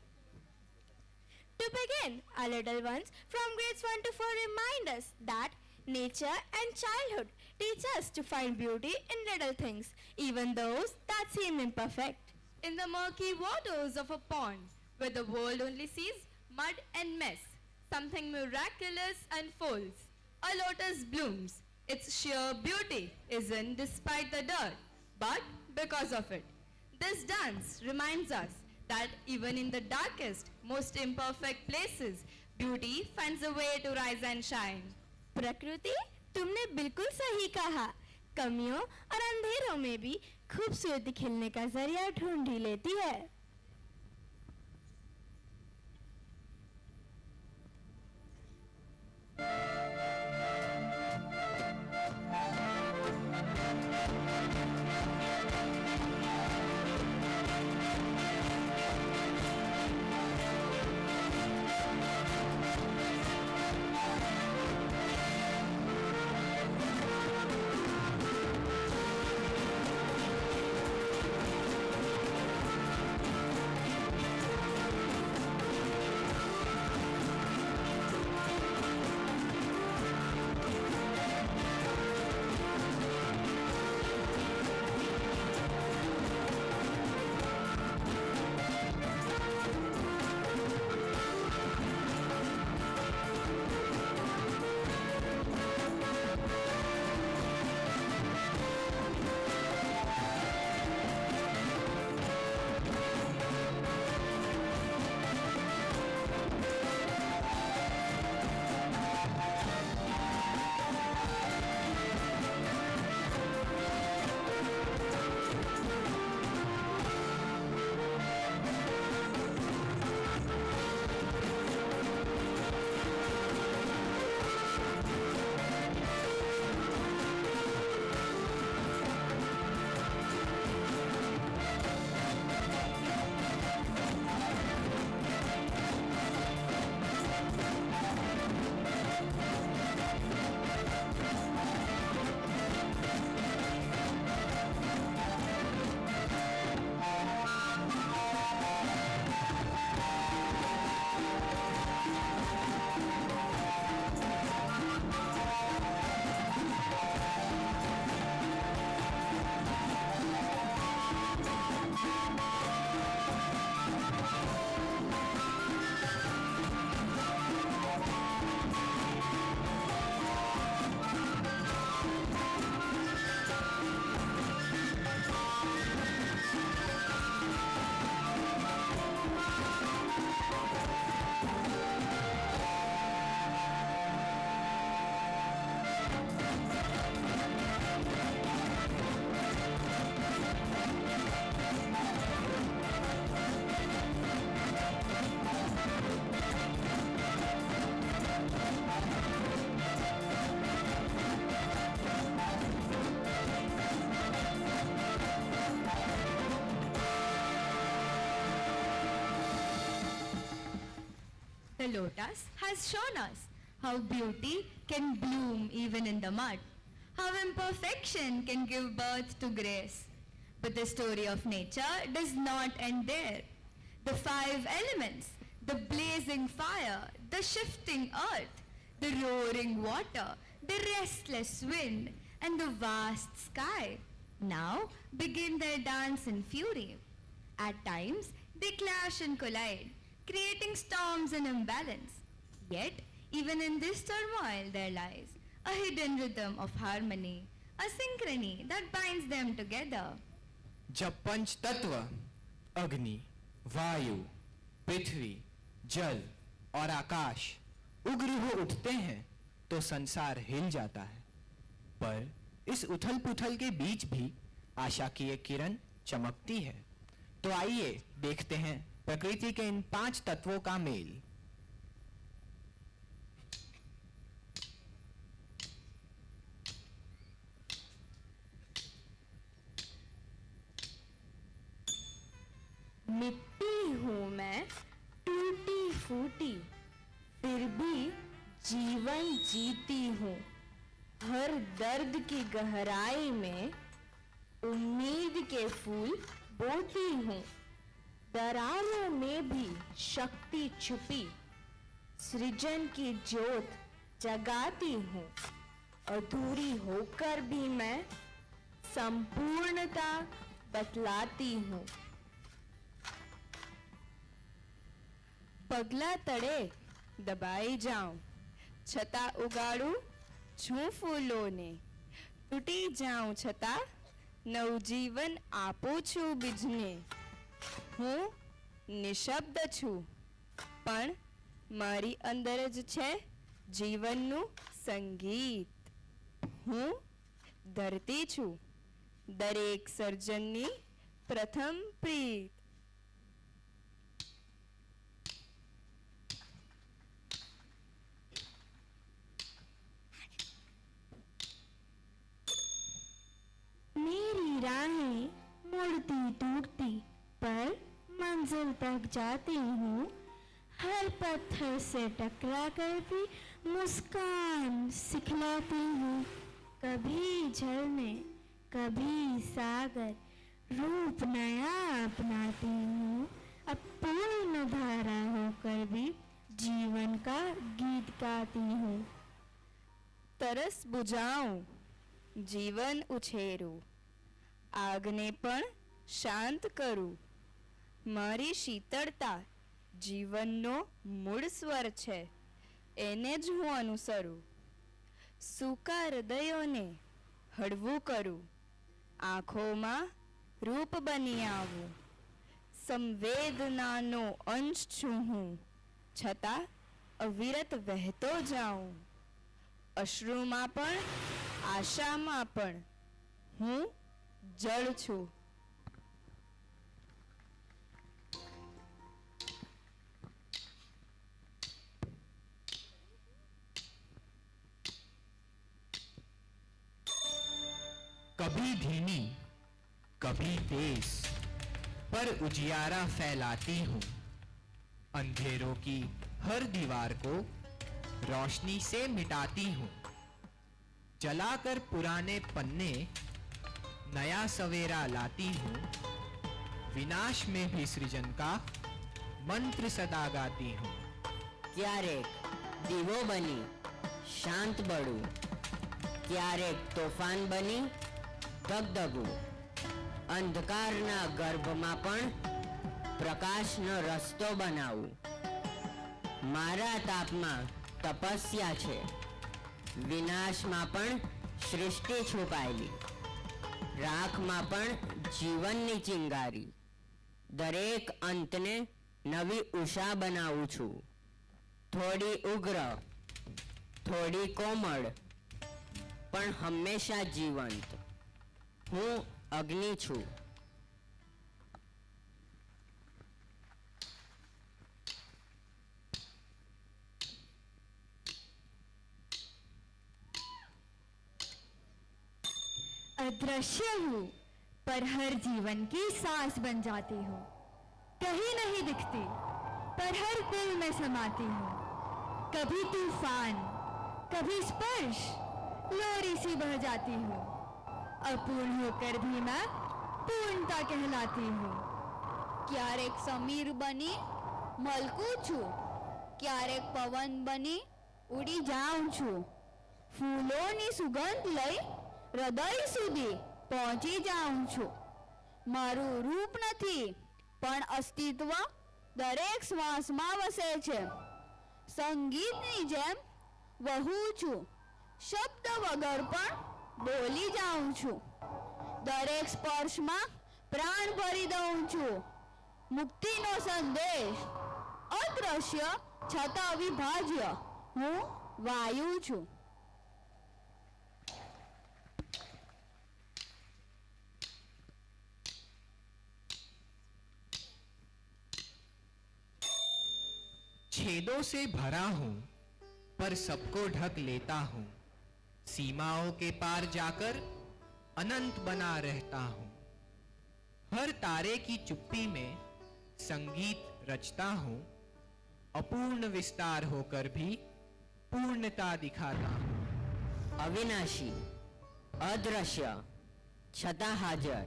To begin, our little ones from grades 1 to 4 remind us that nature and childhood teach us to find beauty in little things, even those that seem imperfect.
In the murky waters of a pond, where the world only sees mud and mess, something miraculous unfolds. A lotus blooms. Its sheer beauty isn't despite the dirt, but because of it. This dance reminds us that even in the darkest, most imperfect places, beauty finds a way to rise and shine.
प्रकृति, तुमने बिल्कुल सही कहा। कमियों और अंधेरों में भी खूबसूरती खिलने का जरिया ढूंढ ही लेती है।
The lotus has shown us how beauty can bloom even in the mud, how imperfection can give birth to grace. But the story of nature does not end there. The 5 elements, the blazing fire, the shifting earth, the roaring water, the restless wind, and the vast sky now begin their dance in fury. At times, they clash and collide, creating storms and imbalance. Yet, even in this turmoil there lies a hidden rhythm of harmony, a synchrony that binds them together.
जब पंच तत्व अग्नि, वायु, पृथ्वी, जल और आकाश उग्र हो उठते हैं तो संसार हिल जाता है। पर इस उथल-पुथल के बीच भी आशा की एक किरण चमकती है। तो आइए देखते हैं प्रकृति के इन 5 तत्वों का मेल।
मिट्टी हूँ मैं टूटी फूटी, फिर भी जीवन जीती हूँ। हर दर्द की गहराई में उम्मीद के फूल बोती हूँ, दरारों में भी शक्ति छुपी, सृजन की ज्योत जगाती हूँ। अधूरी होकर भी मैं संपूर्णता बतलाती हूँ। પગલા તળે દબાઈ જાઉં, છતાં ઉગાડું છું ફૂલોને, તૂટી જાઉં છતાં નવજીવન આપું છું બીજને. હું નિશબ્દ છું, પણ મારી અંદર જ છે જીવનનું સંગીત. હું ધરતી છું, દરેક સર્જનની પ્રથમ પ્રીત.
मेरी राहें मुड़ती टूटती पर मंजिल तक जाती हूँ, हर पत्थर से टकरा कर भी मुस्कान सिखलाती हूँ. कभी झरने कभी सागर रूप नया अपनाती हूँ, अब पूर्ण धारा होकर भी जीवन का गीत गाती हूँ.
तरस बुझाऊं, जीवन उछेरू, આગને પણ શાંત કરું. મારી શીતળતા જીવનનો મૂળ સ્વર છે, એને જ હું અનુસરું. સૂકા હૃદયોને હળવું કરું, આંખોમાં રૂપ બની આવું. સંવેદનાનો અંશ છું હું, છતાં અવિરત વહેતો જાઉં. અશ્રુમાં પણ આશામાં પણ હું જળ છું.
कभी धीमी कभी तेज पर उजियारा फैलाती हूँ, अंधेरों की हर दीवार को रोशनी से मिटाती हूँ. जलाकर पुराने पन्ने नया सवेरा लाती हूँ, विनाश में भी सृजन का मंत्र सदा गाती हूँ.
ક્યારેક દીવો બની શાંત બળું, ક્યારેક તોફાન બની ધગધગું. અંધકારના ગર્ભમાં પણ પ્રકાશનો રસ્તો બનાવું. મારા તાપમાં તપસ્યા છે, વિનાશમાં પણ સૃષ્ટિ છુપાયેલી. રાખમાં પણ જીવનની ચિંગારી. દરેક અંતને નવી ઉષા બનાવું છું. થોડી ઉગ્ર, થોડી કોમળ, પણ હંમેશા જીવંત. હું અગ્નિ છું.
अदृश्य हूँ पर हर जीवन की सांस बन जाती हूँ. कहीं नहीं दिखती पर हर दिल में समाती हूँ. कभी तूफान कभी स्पर्श, लोरी सी बह जाती हूँ. अपूर्ण होकर भी मैं पूर्णता कहलाती हूँ.
ક્યારેક સમીર બની મલકું છું, ક્યારેક પવન બની ઉડી જાઉં છું. ફૂલોની સુગંધ લઈ હૃદય સુધી પહોંચી જાઉં છું. મારું રૂપ નથી પણ અસ્તિત્વ દરેક શ્વાસમાં વસે છે. સંગીતની જેમ વહું છું, શબ્દ વગર પણ બોલી જાઉં છું. દરેક સ્પર્શમાં પ્રાણ ભરી દઉં છું. મુક્તિનો સંદેશ અદ્રશ્ય છતાં અવિભાજ્ય. હું વાયુ છું.
छेदों से भरा हूं पर सबको ढक लेता हूं. सीमाओं के पार जाकर अनंत बना रहता हूं. हर तारे की चुप्पी में संगीत रचता हूं. अपूर्ण विस्तार होकर भी पूर्णता दिखाता हूं.
અવિનાશી, અદ્રશ્ય છતાં હાજર.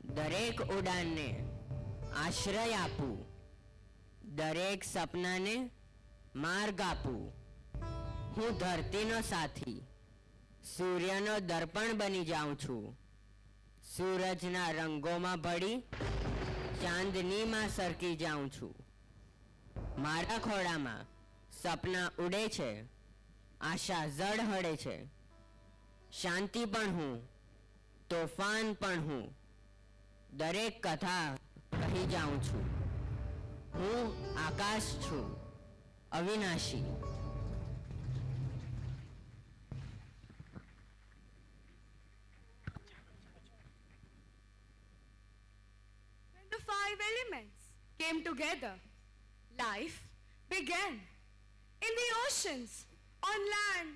દરેક ઉડાનને આશ્રય આપું, દરેક સપનાને માર્ગ આપું. હું ધરતીનો સાથી, સૂર્યનો દર્પણ બની જાઉં છું. સૂરજના રંગોમાં ભળી ચાંદનીમાં સરકી જાઉં છું. મારા ખોળામાં સપના ઉડે છે, આશા ઝળહળે છે. શાંતિ પણ હું, તોફાન પણ હું, દરેક કથા કહી જાઉં છું. હું આકાશ છું, અવિનાશી.
When the five elements came together, life began. In the oceans, on land,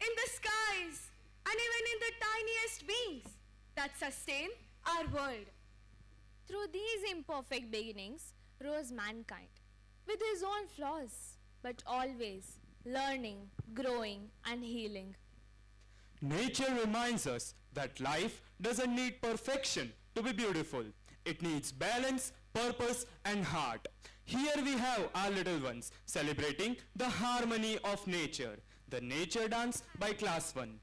in the skies, and even in the tiniest beings that sustain our world.
Through these imperfect beginnings rose mankind, with his own flaws, but always learning, growing, and healing.
Nature reminds us that life doesn't need perfection to be beautiful. It needs balance, purpose, and heart. Here we have our little ones celebrating the harmony of nature. The nature dance by class 1.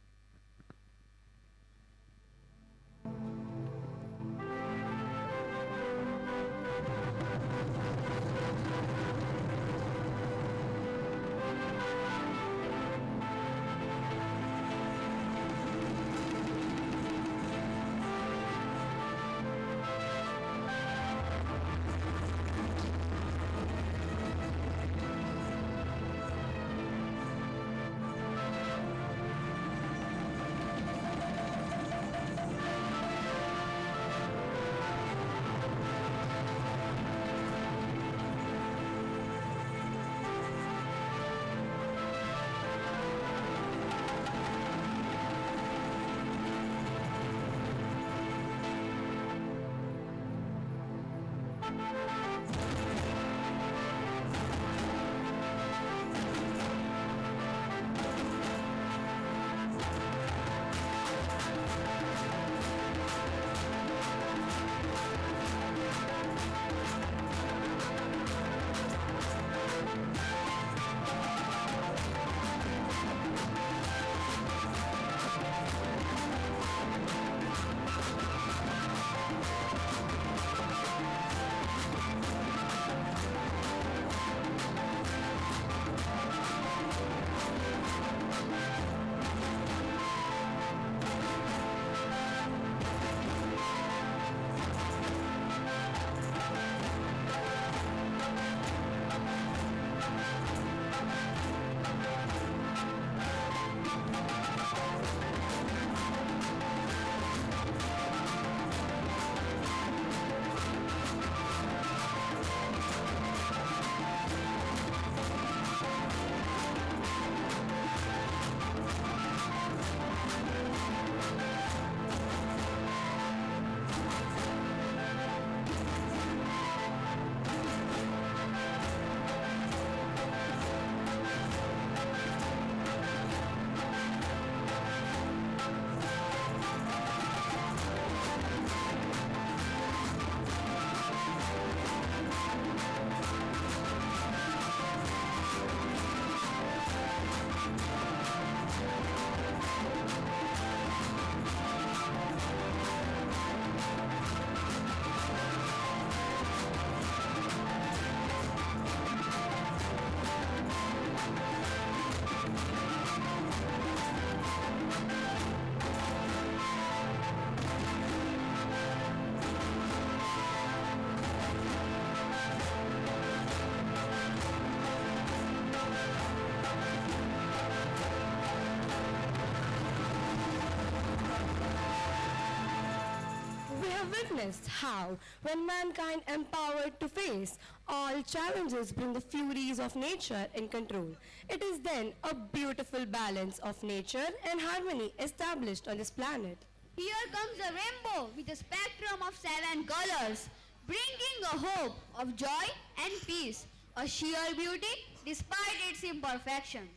witnessed how, when mankind empowered to face all challenges, bring the furies of nature in control, it is then a beautiful balance of nature and harmony established on this planet.
Here comes the rainbow with a spectrum of 7 colors, bringing a hope of joy and peace, a sheer beauty despite its imperfections.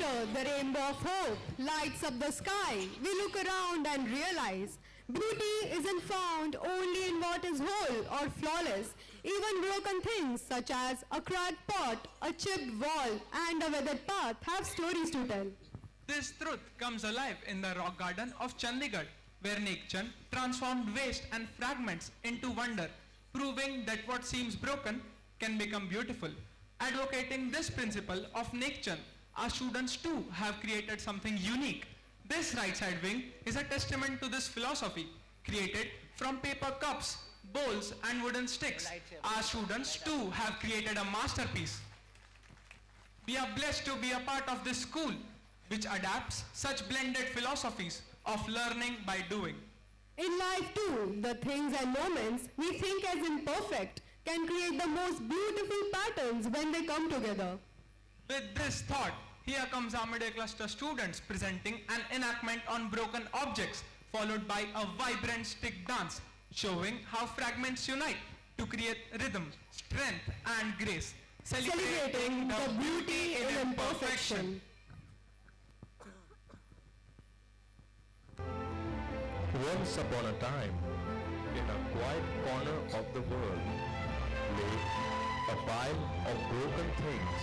Together, the rainbow of hope lights up the sky. We look around and realize beauty isn't found only in what is whole or flawless. Even broken things such as a cracked pot, a chipped wall, and a weathered path have stories to tell.
This truth comes alive in the rock garden of Chandigarh, where Nekchan transformed waste and fragments into wonder, proving that what seems broken can become beautiful. Advocating this principle of Nekchan, our students too have created something unique. This right side wing is a testament to this philosophy. Created from paper cups, bowls and wooden sticks, our students too have created a masterpiece. We are blessed to be a part of this school, which adapts such blended philosophies of learning by doing.
In life too, the things and moments we think as imperfect can create the most beautiful patterns when they come together.
With this thought, here comes our middle cluster students presenting an enactment on broken objects, followed by a vibrant stick dance, showing how fragments unite to create rhythm, strength and grace, celebrating the beauty in imperfection.
Once upon a time, in a quiet corner of the world, lay a pile of broken things.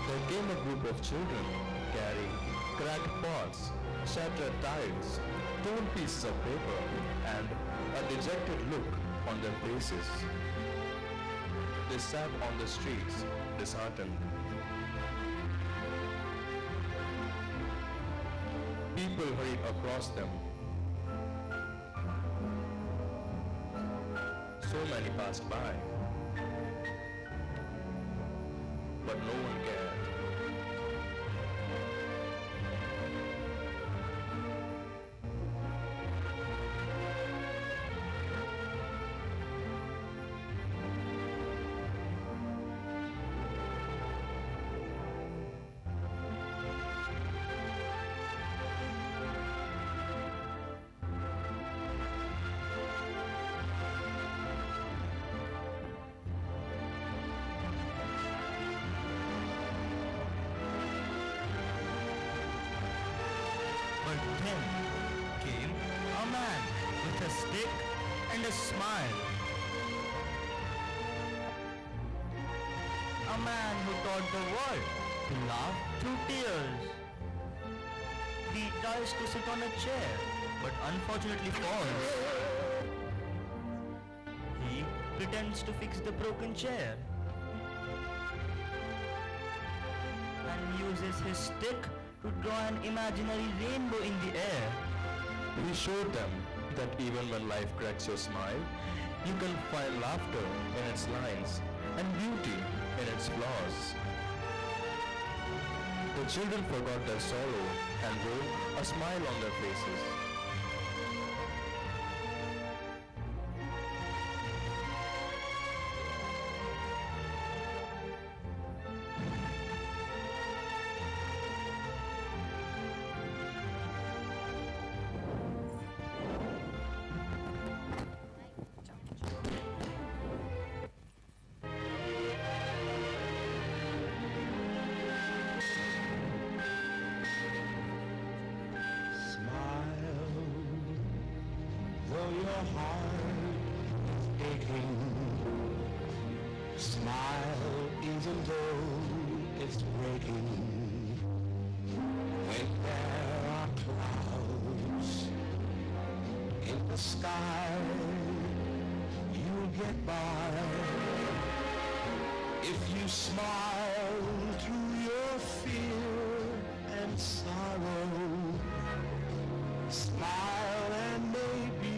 There came a group of children carrying cracked pots, shattered tiles, torn pieces of paper, and a dejected look on their faces. They sat on the streets, disheartened. People hurried across them. So many passed by, but no one cared.
But then came a man with a stick and a smile. A man who taught the world to laugh through tears. He tries to sit on a chair, but unfortunately falls. He pretends to fix the broken chair and uses his stick to draw an imaginary rainbow in the air.
We showed them that even when life cracks your smile, you can find laughter in its lines and beauty in its flaws. The children forgot their sorrow and wore a smile on their faces.
Though your heart is aching, smile even though it's breaking. When there are clouds in the sky, you'll get by. If you smile through your fear and sorrow, smile and maybe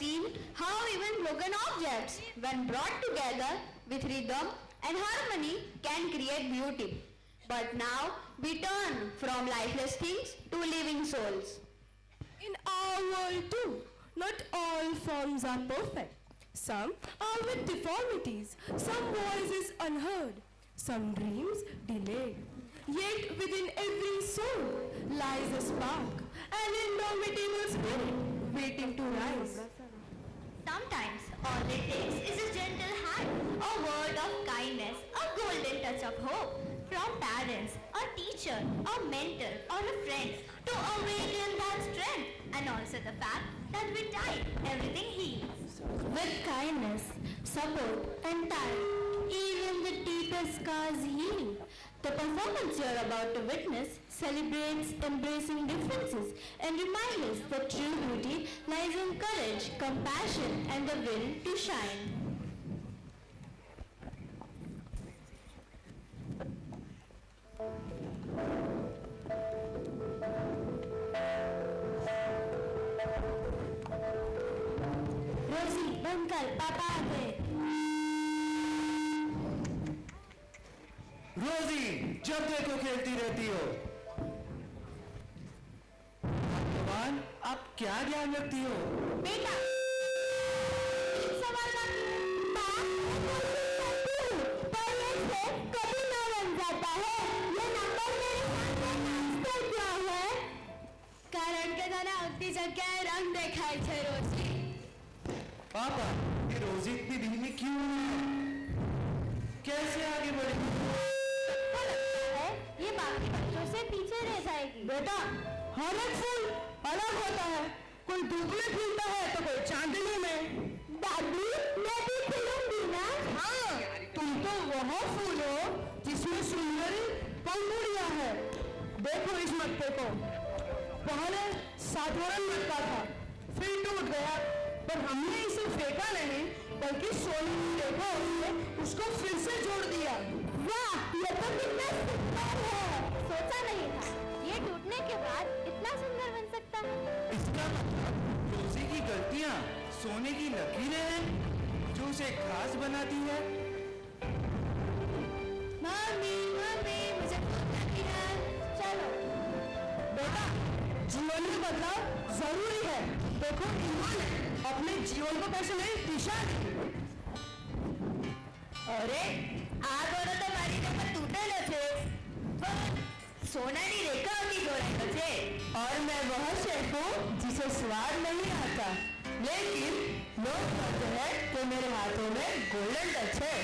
seen how even broken objects, when brought together with rhythm and harmony, can create beauty. But now we turn from lifeless things to living souls.
In our world too, not all forms are perfect. Some are with deformities, some voices unheard, some dreams delayed. Yet within every soul lies a spark, an indomitable spirit waiting to rise.
Sometimes all it takes is a gentle hand, a word of kindness, a golden touch of hope from parents, a teacher, a mentor or a friend to awaken that strength, and also the fact that with time everything heals.
With kindness, support and time, even the deepest scars heal. The performance you're about to witness celebrates embracing differences and reminds us that true beauty lies in courage, compassion and the will to shine. रोजी, बंद कर, पापा आ गए।
रोजी, जब देखो खेलती रहती हो। भगवान, आप क्या ध्यान रखती हो?
बेटा,
सवाल पर ये सेट कभी ना बन जाता है। ये नंबर मेरे सामने क्या है?
कारण के द्वारा अगदी जगह रंग देखाय छे रोजी।
पापा, ये रोजी इतनी धीमी क्यों है? कैसे आगे बढ़ेगी?
ये बाकी बच्चों से पीछे रह जाएगी।
बेटा, हर एक फूल अलग होता है। कोई धूप में खिलता है तो कोई चांदनी में।
दादी, मैं भी खिलूंगी ना?
हाँ, तुम तो वह फूल हो जिसमें सुंदरी पंखुड़ियां है। देखो इस मटके को, पहले साधारण मटका था, फिर टूट गया, पर हमने इसे फेंका नहीं, बल्कि सोनी की देखो उसको फिर से जोड़ दिया।
वाह, ये तो कितना सुंदर है। सोचा नहीं था, ये टूटने के बाद इतना सुंदर बन सकता है।
इसका मतलब रोजी की गलतियाँ सोने की लकीरें हैं जो उसे खास बनाती है।
मम्मी, मम्मी, मुझे भूख लगी है। चलो।
बेटा, जीवन में बदलाव जरूरी है। देखो इन्होंने अपने जीवन को कैसे नई दिशा दी।
अरे, આ દોરો તો મારી ઉપર તૂટેલો છે, પણ સોનાની રેખાઓથી જોડાયેલો છે।
और मैं वह शेफ हूँ जिसे स्वाद नहीं आता, लेकिन लोग कहते हैं कि मेरे हाथों में गोल्डन टच है।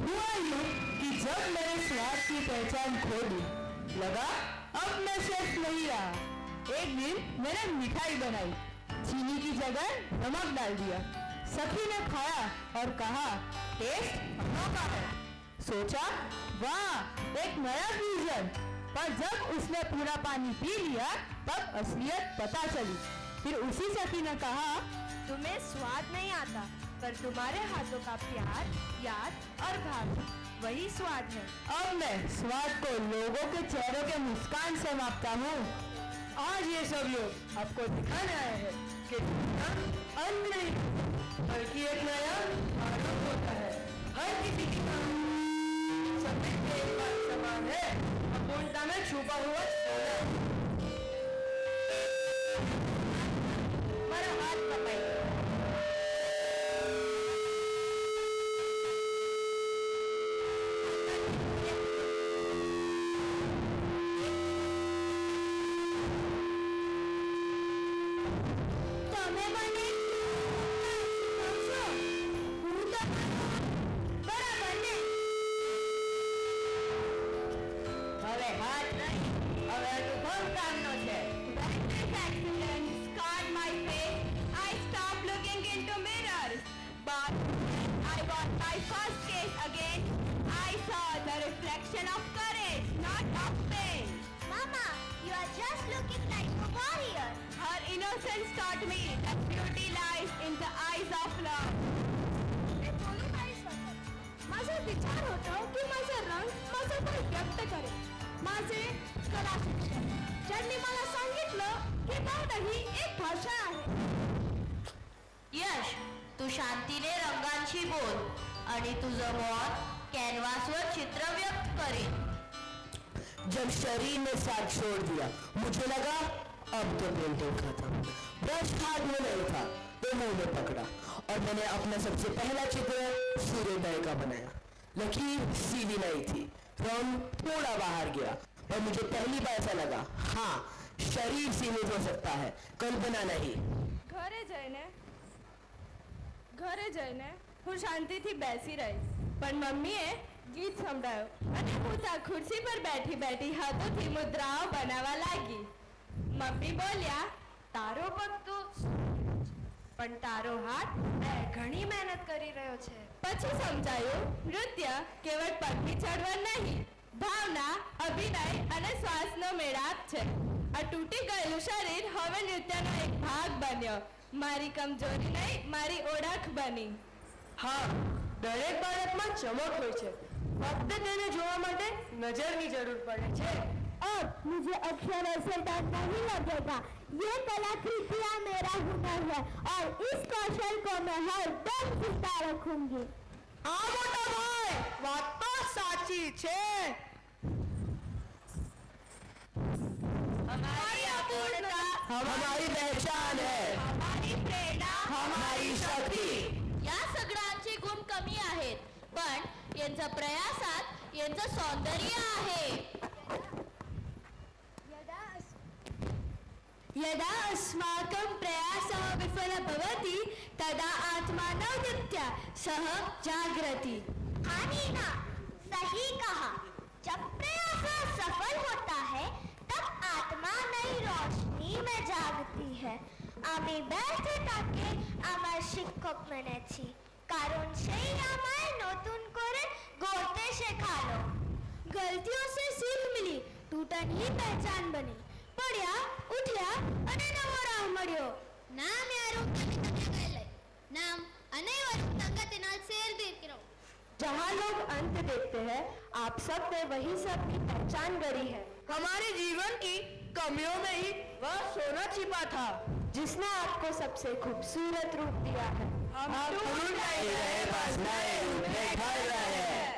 हुआ यूँ कि जब मैंने स्वाद की पहचान खो दी, लगा अब मैं शेफ नहीं रहा। एक दिन मैंने मिठाई बनाई, चीनी की जगह नमक डाल दिया। सखी ने खाया और कहा, टेस्ट अनोखा है। सोचा, वाह, एक नया फ्यूजन। पर जब उसने पूरा पानी पी लिया, तब असलियत पता चली। फिर उसी सखी ने कहा,
तुम्हें स्वाद नहीं आता, पर तुम्हारे हाथों का प्यार, याद और भावना वही स्वाद है।
अब मैं स्वाद को लोगों के चेहरों के मुस्कान से मापता हूँ। आज ये सब लोग आपको दिखाने आए हैं कि अंत नहीं, बल्कि एक नया आरंभ होता है। हर किसी की सभी के एक बात समान है, अपूर्णता में छुपा हुआ सोना।
મારો હાથ કપાઈ ગયો।
તમે મને શીખવશો? હું તો બરાબર ને?
હવે હાથ નહીં, હવે અનુભવ કામનો છે। When this accident scarred my face, I stopped looking into mirrors. But when I got my first case again, I saw the reflection of courage, not of pain.
Mama, you are just looking like a warrior.
Her innocence taught me that beauty lies in the eyes of love.
मी बोलू नाही शकत. माझा विचार होता की माझा रंग माझं काय व्यक्त करेल. माझे कला शिक्षक ज्यांनी मला सांगितलं की मौन ही एक भाषा आहे.
यश, तू शांतीने रंगांशी बोल आणि तुझं मत कॅनव्हासवर चित्र व्यक्त करेल.
जब शरीर ने साथ छोड़ दिया मुझे लगा अब तो पेंटिंग खत्म. ब्रश हाथ में नहीं था तो मुंह में पकड़ा और मैंने अपना सबसे पहला चित्र सूर्योदय का बनाया. लकीर सीधी नहीं थी, रंग थोड़ा बाहर गया, पर मुझे पहली बार ऐसा लगा, हाँ शरीर सीमित हो सकता है, कल्पना नहीं.
ઘરે જઈને હું શાંતિથી બેસી રહીશ, પણ મમ્મીએ ગીત સંભળાયું અને હું ત્યાં ખુરશી પર બેઠી બેઠી હાથોથી મુદ્રાઓ બનાવવા લાગી. મમ્મી બોલ્યા, તારો પગ તો પણ તારો હાથ ઘણી મહેનત કરી રહ્યો છે. પછી સમજાયું, નૃત્ય કેવળ પગની ચળવળ નહીં, ભાવના, અભિનય અને શ્વાસનો મેળાપ છે. આ તૂટી ગયેલું શરીર હવે નૃત્યનો એક ભાગ બન્યો. મારી કમજોરી નહીં, મારી ઓળખ બની.
હા, દરેક બાળકમાં ચમક હોય છે, ફક્ત તેને જોવા માટે નજરની જરૂર પડે છે.
और मुझे अक्षरों से डर नहीं लगेगा. ये कलाकृतियाँ मेरा हुनर है और इस कौशल को मैं हर दम जिंदा रखूंगी.
આ મોટા ભાઈ, વાત તો સાચી છે.
हमारी अपूर्णता
हमारी पहचान है,
हमारी प्रेरणा
हमारी शक्ति.
या सगळ्यांचे गुण कमी आहेत, पण यांचा प्रयासात यांचं सौंदर्य आहे.
यदा अस्माकं प्रयासः विफलः भवति तदा आत्मानोदित्य सह जागृति. हाँ नीना, सही कहा. जब प्रयास सफल होता है तब आत्मा नई रोशनी में जागती है. আমি ব্যর্থ তাকে আমার শিক্ষক মেনেছি, কারণ সেই আমায় নতুন করে গড়তে শেখালো. ગલતીઓ से सीख मिली, टूटन ही पहचान बनी. પડ્યા, ઉઠ્યા અને નવો રાહ મળ્યો. നാം യാരും തമ്മിൽ നാം അനേവരും തങ്കത്തിനാൽ ചേർന്നിരിക്കുന്നു.
जहाँ लोग अंत देखते हैं, आप सब ने वही सब की पहचान गढ़ी है. हमारे जीवन की कमियों में ही वह सोना छिपा था जिसने आपको सबसे खूबसूरत रूप दिया है. हम ढूंढ नहीं रहे, बस नए रूप में ढल रहे हैं.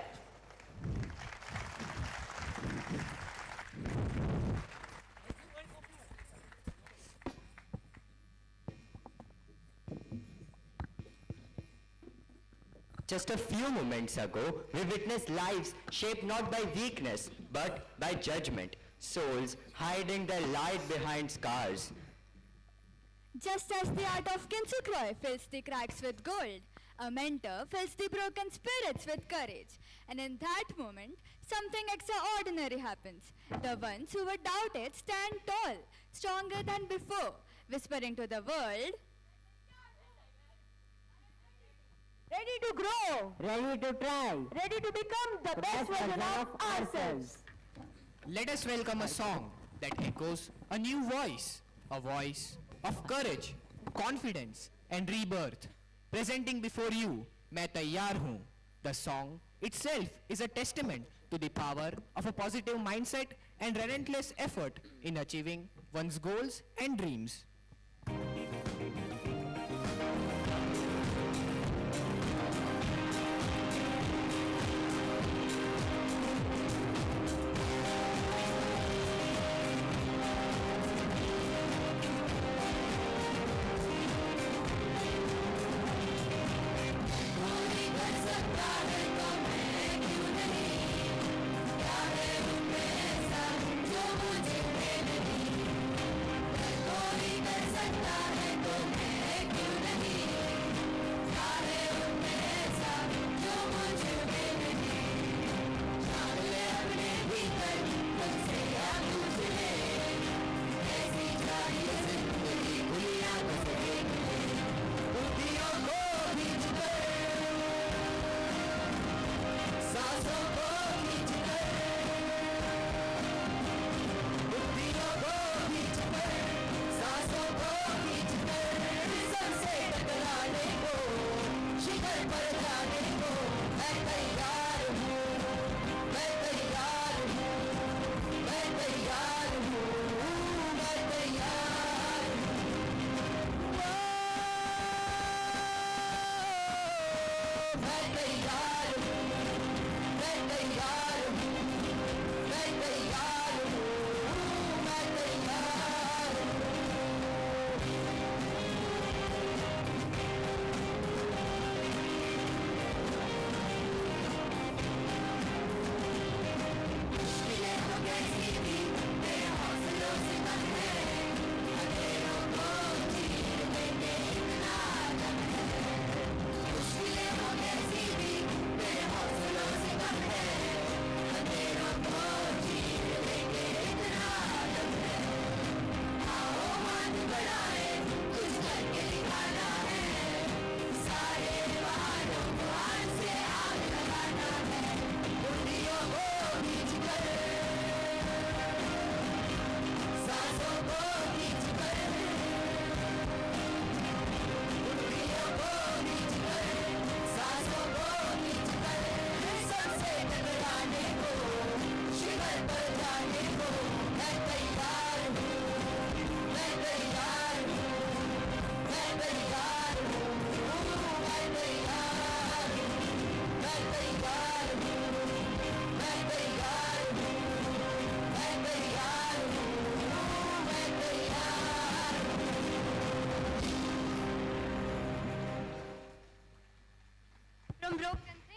Just a few moments ago, we witnessed lives shaped not by weakness, but by judgment, souls hiding their light behind scars.
Just as the art of Kintsukroi fills the cracks with gold, a mentor fills the broken spirits with courage. And in that moment, something extraordinary happens. The ones who were doubted stand tall, stronger than before, whispering to the world, ready to grow,
ready to try,
ready to become the best version of ourselves.
Let us welcome a song that echoes a new voice, a voice of courage, confidence and rebirth. Presenting before you, Main Taiyar Hoon. The song itself is a testament to the power of a positive mindset and relentless effort in achieving one's goals and dreams.
कोई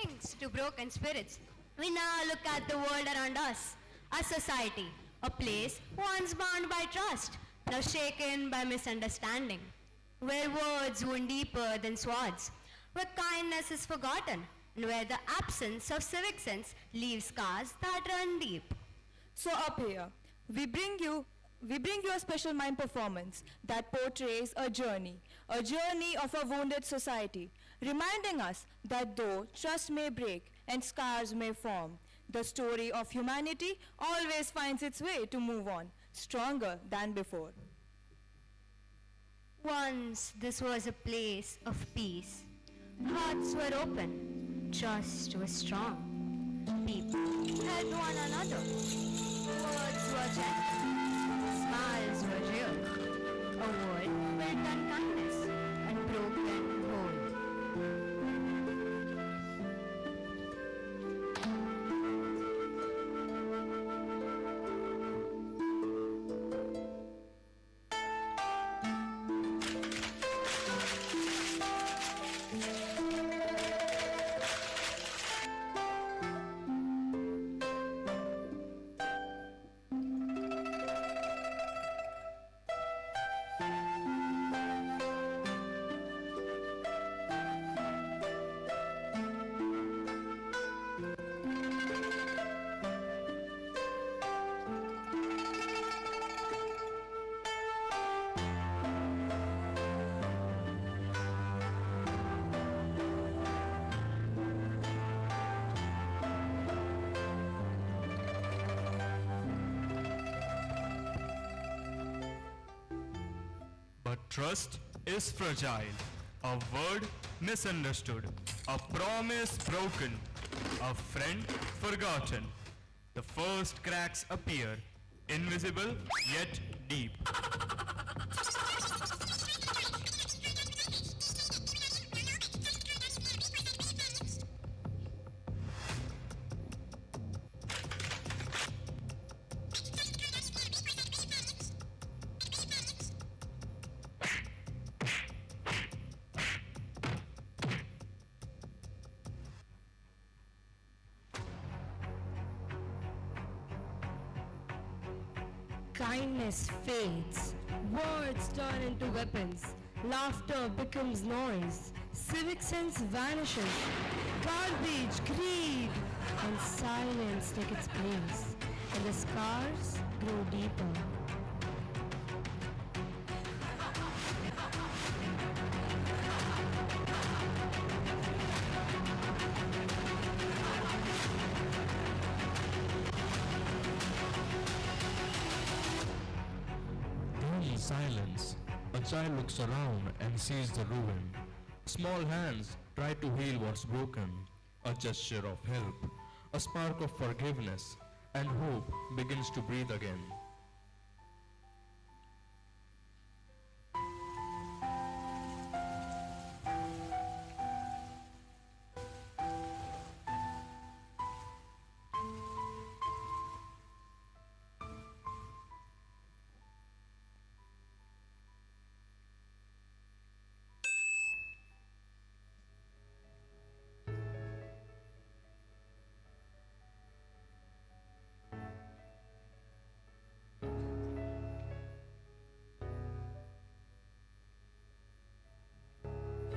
Thanks to broken spirits, we now look at the world around us, a society, a place once bound by trust, now shaken by misunderstanding, where words wound deeper than swords, where kindness is forgotten, and where the absence of civic sense leaves scars that run deep.
So up here, we bring you a special mime performance that portrays a journey of a wounded society, reminding us that though trust may break and scars may form, the story of humanity always finds its way to move on, stronger than before.
Once this was a place of peace. Hearts were open, trust was strong. People helped one another. Words were gentle, smiles were real. A world built on kindness and broken whole.
But trust is fragile, a word misunderstood, a promise broken, a friend forgotten. The first cracks appear, invisible yet deep.
Kindness fades, words turn into weapons, laughter becomes noise, civic sense vanishes, garbage, greed, and silence takes its place, and the scars grow deeper.
In silence, a child looks around and sees the ruin. Small hands try to heal what's broken. A gesture of help, a spark of forgiveness, and hope begins to breathe again.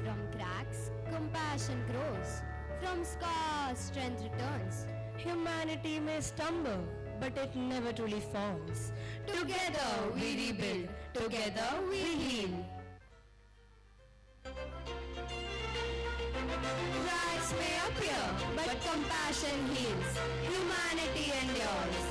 From cracks, compassion grows. From scars, strength returns.
Humanity may stumble, but it never truly falls.
Together we rebuild. Together we heal. Cracks may appear, but compassion heals. Humanity endures.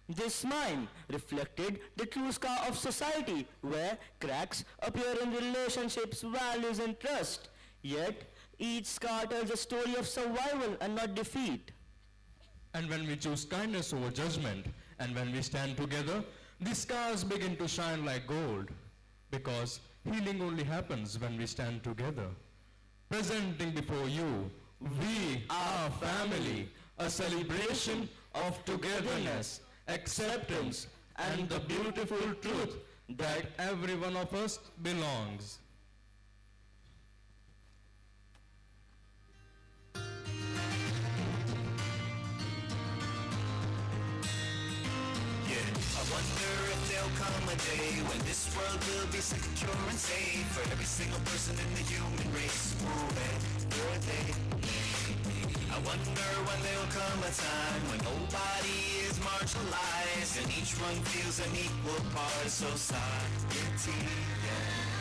This mime reflected the true scar of society, where cracks appear in relationships, values and trust. Yet, each scar tells a story of survival and not defeat.
And when we choose kindness over judgment, and when we stand together, the scars begin to shine like gold. Because healing only happens when we stand together. Presenting before you, we are family, a celebration of togetherness, acceptance, and the beautiful truth that every one of us belongs.
I wonder if there'll come a day when this world will be secure and safe for every single person in the human race. Ooh, where they? I wonder when there'll come a time when nobody is marginalized and each one feels an equal part of society. Yeah.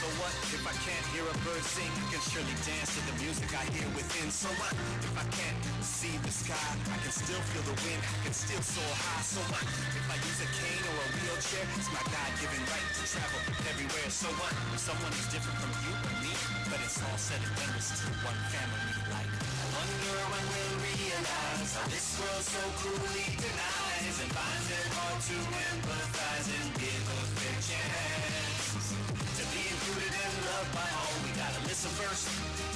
So what if I can't hear a bird sing? I can surely dance to the music I hear within. So what if I can't see the sky? I can still feel the wind, I can still soar high. So what if I use a cane or a wheelchair? It's my God-given right to travel everywhere. So what if someone is different from you or me? But it's all said and done, we're still one family. Like, I wonder when we'll realize how this world so cruelly denies and finds it hard to empathize and give a fair chance to be included and loved by all. We gotta listen first,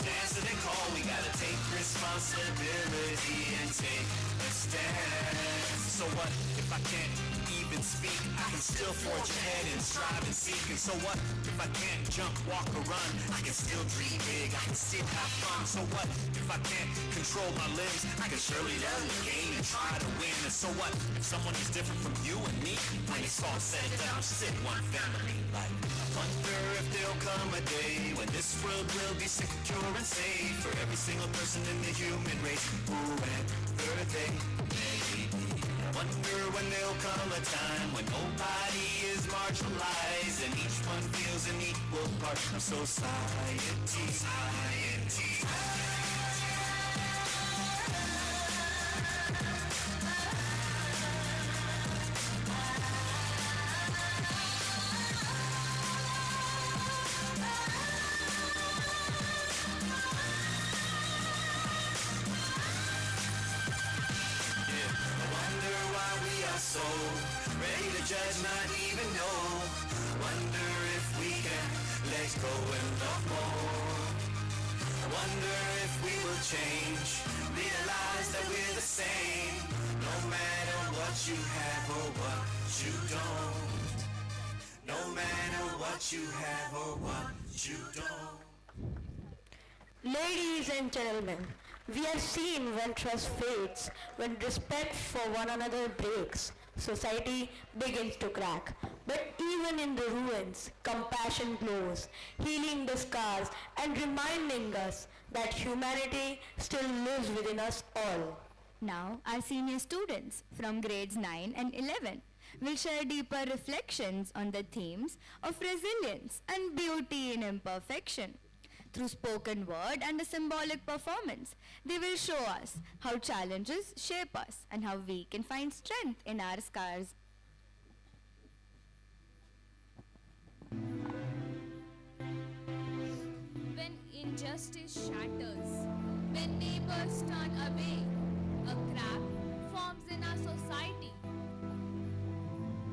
to answer their call. We gotta take responsibility and take a stand. So what if I can't even speak? I can still forge ahead and strive and seek. And so what if I can't jump, walk, or run? I can still dream big, I can still have fun. So what if I can't control my limbs? I can surely learn the game and try to win. And so what if someone is different from you and me? When it's all said and done, we're still one family. Like, I wonder if there'll come a day when this world will be secure and safe for every single person in the human race. Whoever they may be. I wonder when there'll come a time when nobody is marginalized and each one feels an equal part of society. So ready to judge, not even know. Wonder if we can let go and love more. Wonder if we will change, realize that we're the same, no matter what you have or what you don't. No matter what you have or what you don't.
Ladies and gentlemen, we have seen when trust fades, when respect for one another breaks, society begins to crack. But even in the ruins, compassion glows, healing the scars and reminding us that humanity still lives within us all.
Now, our senior students from grades 9 and 11 will share deeper reflections on the themes of resilience and beauty in imperfection. Through spoken word and a symbolic performance, they will show us how challenges shape us and how we can find strength in our scars.
When injustice shatters, when neighbors turn away, a crack forms in our society.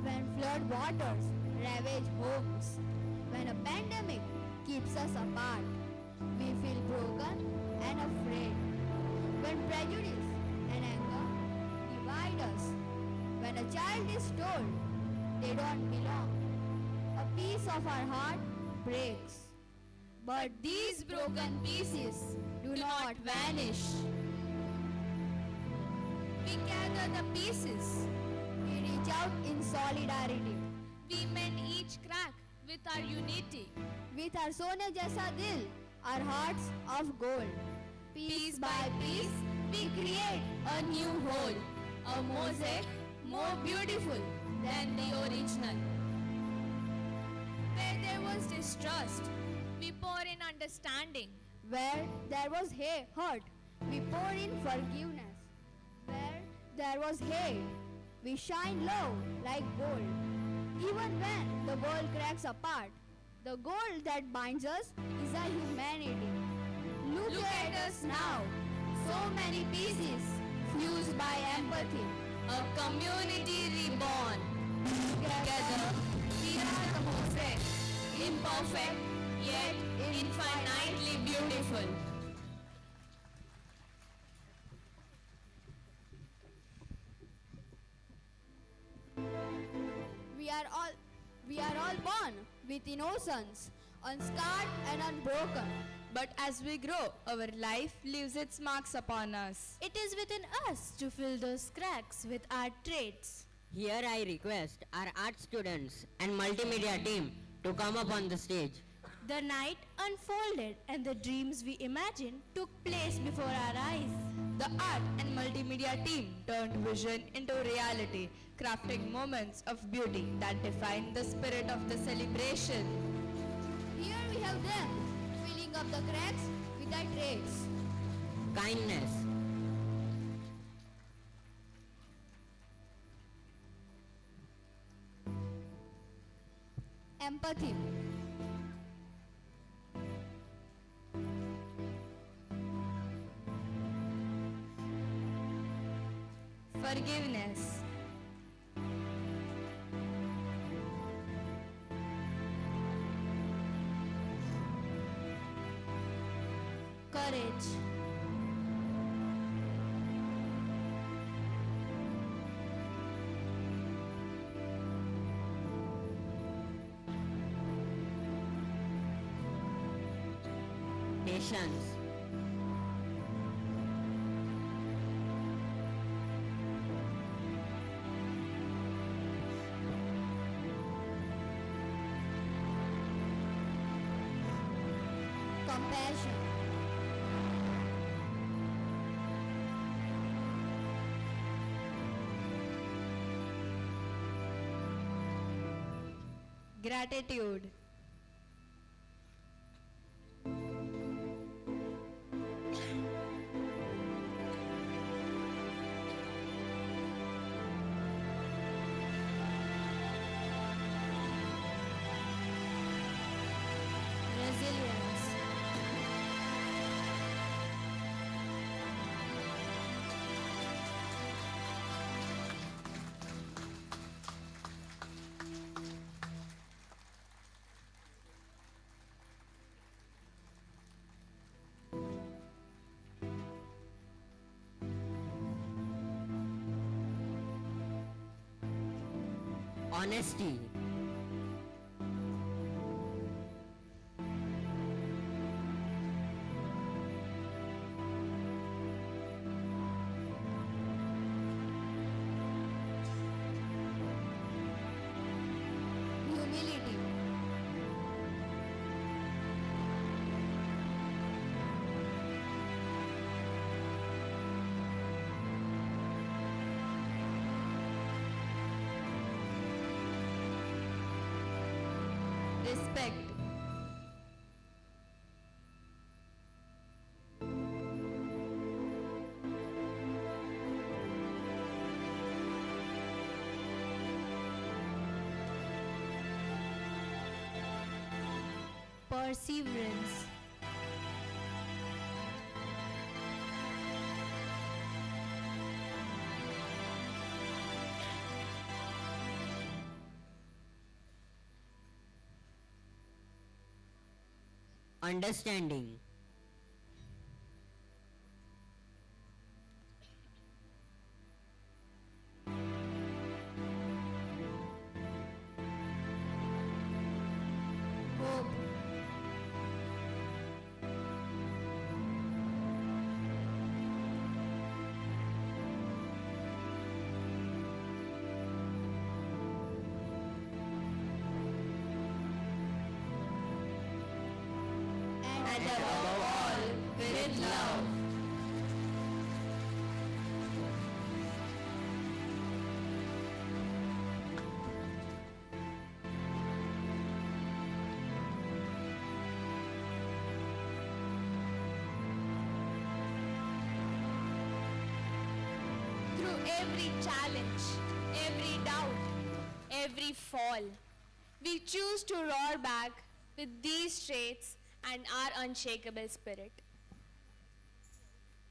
When flood waters ravage homes, when a pandemic keeps us apart, we feel broken and afraid. When prejudice and anger divide us, when a child is told they don't belong, a piece of our heart breaks.
But these broken pieces do not vanish. We gather the pieces.
We reach out in solidarity.
We mend each crack with our unity.
With our सोने जैसा दिल, our hearts of gold.
Piece by piece, we create a new whole, a mosaic more beautiful than the original. Where there was distrust, we pour in understanding.
Where there was hurt, we pour in forgiveness. Where there was hate, we shine low like gold. Even when the world cracks apart, the gold that binds us is our humanity. Look at us now, so many pieces fused by empathy.
A community reborn. Together, we are the mosaic, imperfect yet infinitely beautiful.
are all born with innocence, unscarred and unbroken.
But as we grow, our life leaves its marks upon us.
It is within us to fill those cracks with our traits.
Here I request our art students and multimedia team to come up on the stage.
The night unfolded and the dreams we imagined took place before our eyes.
The art and multimedia team turned vision into reality, crafting moments of beauty that define the spirit of the celebration.
Here we have them, filling up the cracks with their traits.
Kindness,
Empathy,
Forgiveness,
Courage,
patience,
compassion,
gratitude,
resilience,
honesty,
humility,
respect,
perseverance,
understanding,
hope,
and above all, with love. Through every challenge, every doubt, every fall, we choose to roar back with these traits and our unshakable spirit.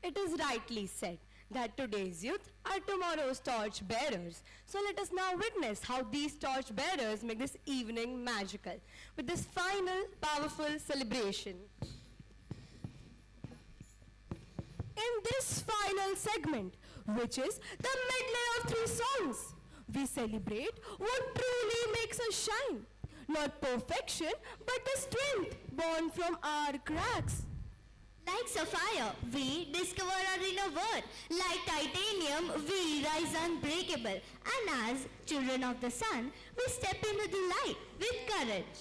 It is rightly said that today's youth are tomorrow's torch bearers. So let us now witness how these torch bearers make this evening magical with this final powerful celebration. In this final segment, which is the medley of 3 songs, we celebrate what truly makes us shine.
Not perfection, but the strength born from our cracks.
Like sapphire, we discover our inner worth. Like titanium, we rise unbreakable. And as children of the sun, we step into the light with courage.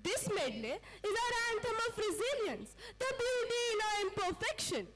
This medley is our anthem of resilience, the beauty in our imperfection.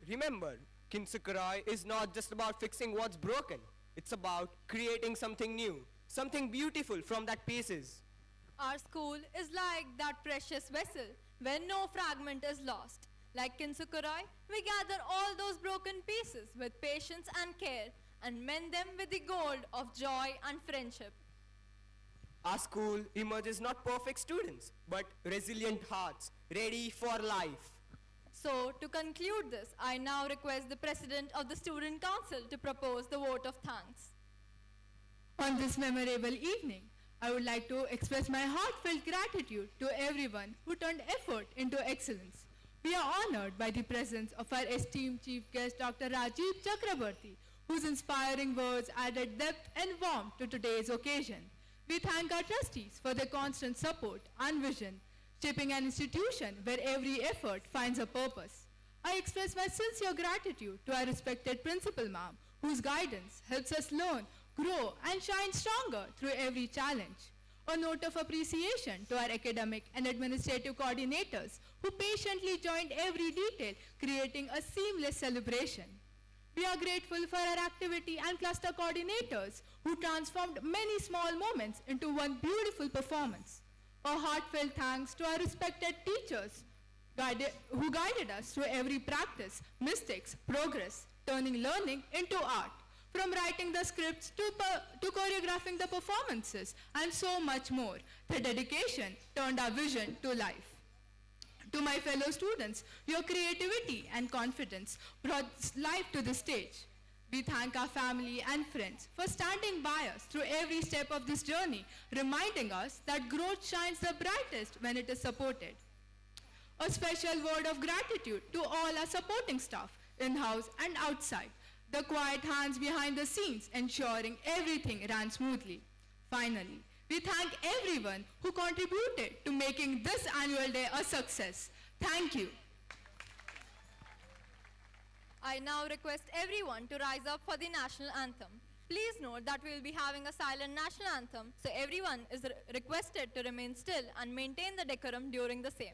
Remember, Kinsukurai is not just about fixing what's broken. It's about creating something new, something beautiful from that pieces.
Our school is like that precious vessel where no fragment is lost. Like Kinsukurai, we gather all those broken pieces with patience and care and mend them with the gold of joy and friendship.
Our school emerges not perfect students, but resilient hearts, ready for life.
So, to conclude this, I now request the President of the Student Council to propose the vote of thanks.
On this memorable evening, I would like to express my heartfelt gratitude to everyone who turned effort into excellence. We are honored by the presence of our esteemed Chief Guest, Dr. Rajiv Chakraborty, whose inspiring words added depth and warmth to today's occasion. We thank our trustees for their constant support and vision, shaping an institution where every effort finds a purpose. I express my sincere gratitude to our respected principal ma'am, whose guidance helps us learn, grow, and shine stronger through every challenge. A note of appreciation to our academic and administrative coordinators, who patiently joined every detail, creating a seamless celebration. We are grateful for our activity and cluster coordinators, who transformed many small moments into one beautiful performance. A heartfelt thanks to our respected teachers who guided us through every practice, mistakes, progress, turning learning into art. From writing the scripts to choreographing the performances and so much more, the dedication turned our vision to life. To my fellow students, your creativity and confidence brought life to the stage. We thank our family and friends for standing by us through every step of this journey, reminding us that growth shines the brightest when it is supported. A special word of gratitude to all our supporting staff, in-house and outside, the quiet hands behind the scenes ensuring everything ran smoothly. Finally, we thank everyone who contributed to making this annual day a success. Thank you.
I now request everyone to rise up for the national anthem. Please note that we will be having a silent national anthem, so everyone is requested to remain still and maintain the decorum during the same.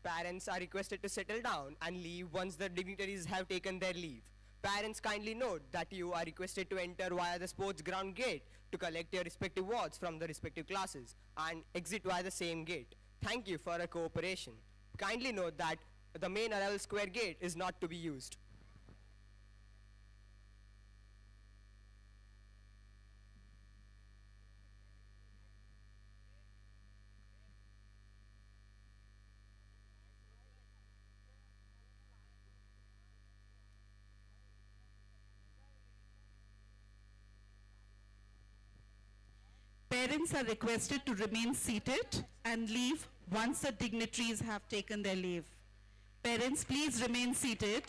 Parents are requested to settle down and leave once the dignitaries have taken their leave. Parents, kindly note that you are requested to enter via the sports ground gate to collect your respective wards from the respective classes and exit via the same gate. Thank you for your cooperation. Kindly note that the main Aral Square gate is not to be used.
Parents are requested to remain seated and leave once the dignitaries have taken their leave. Parents, please remain seated.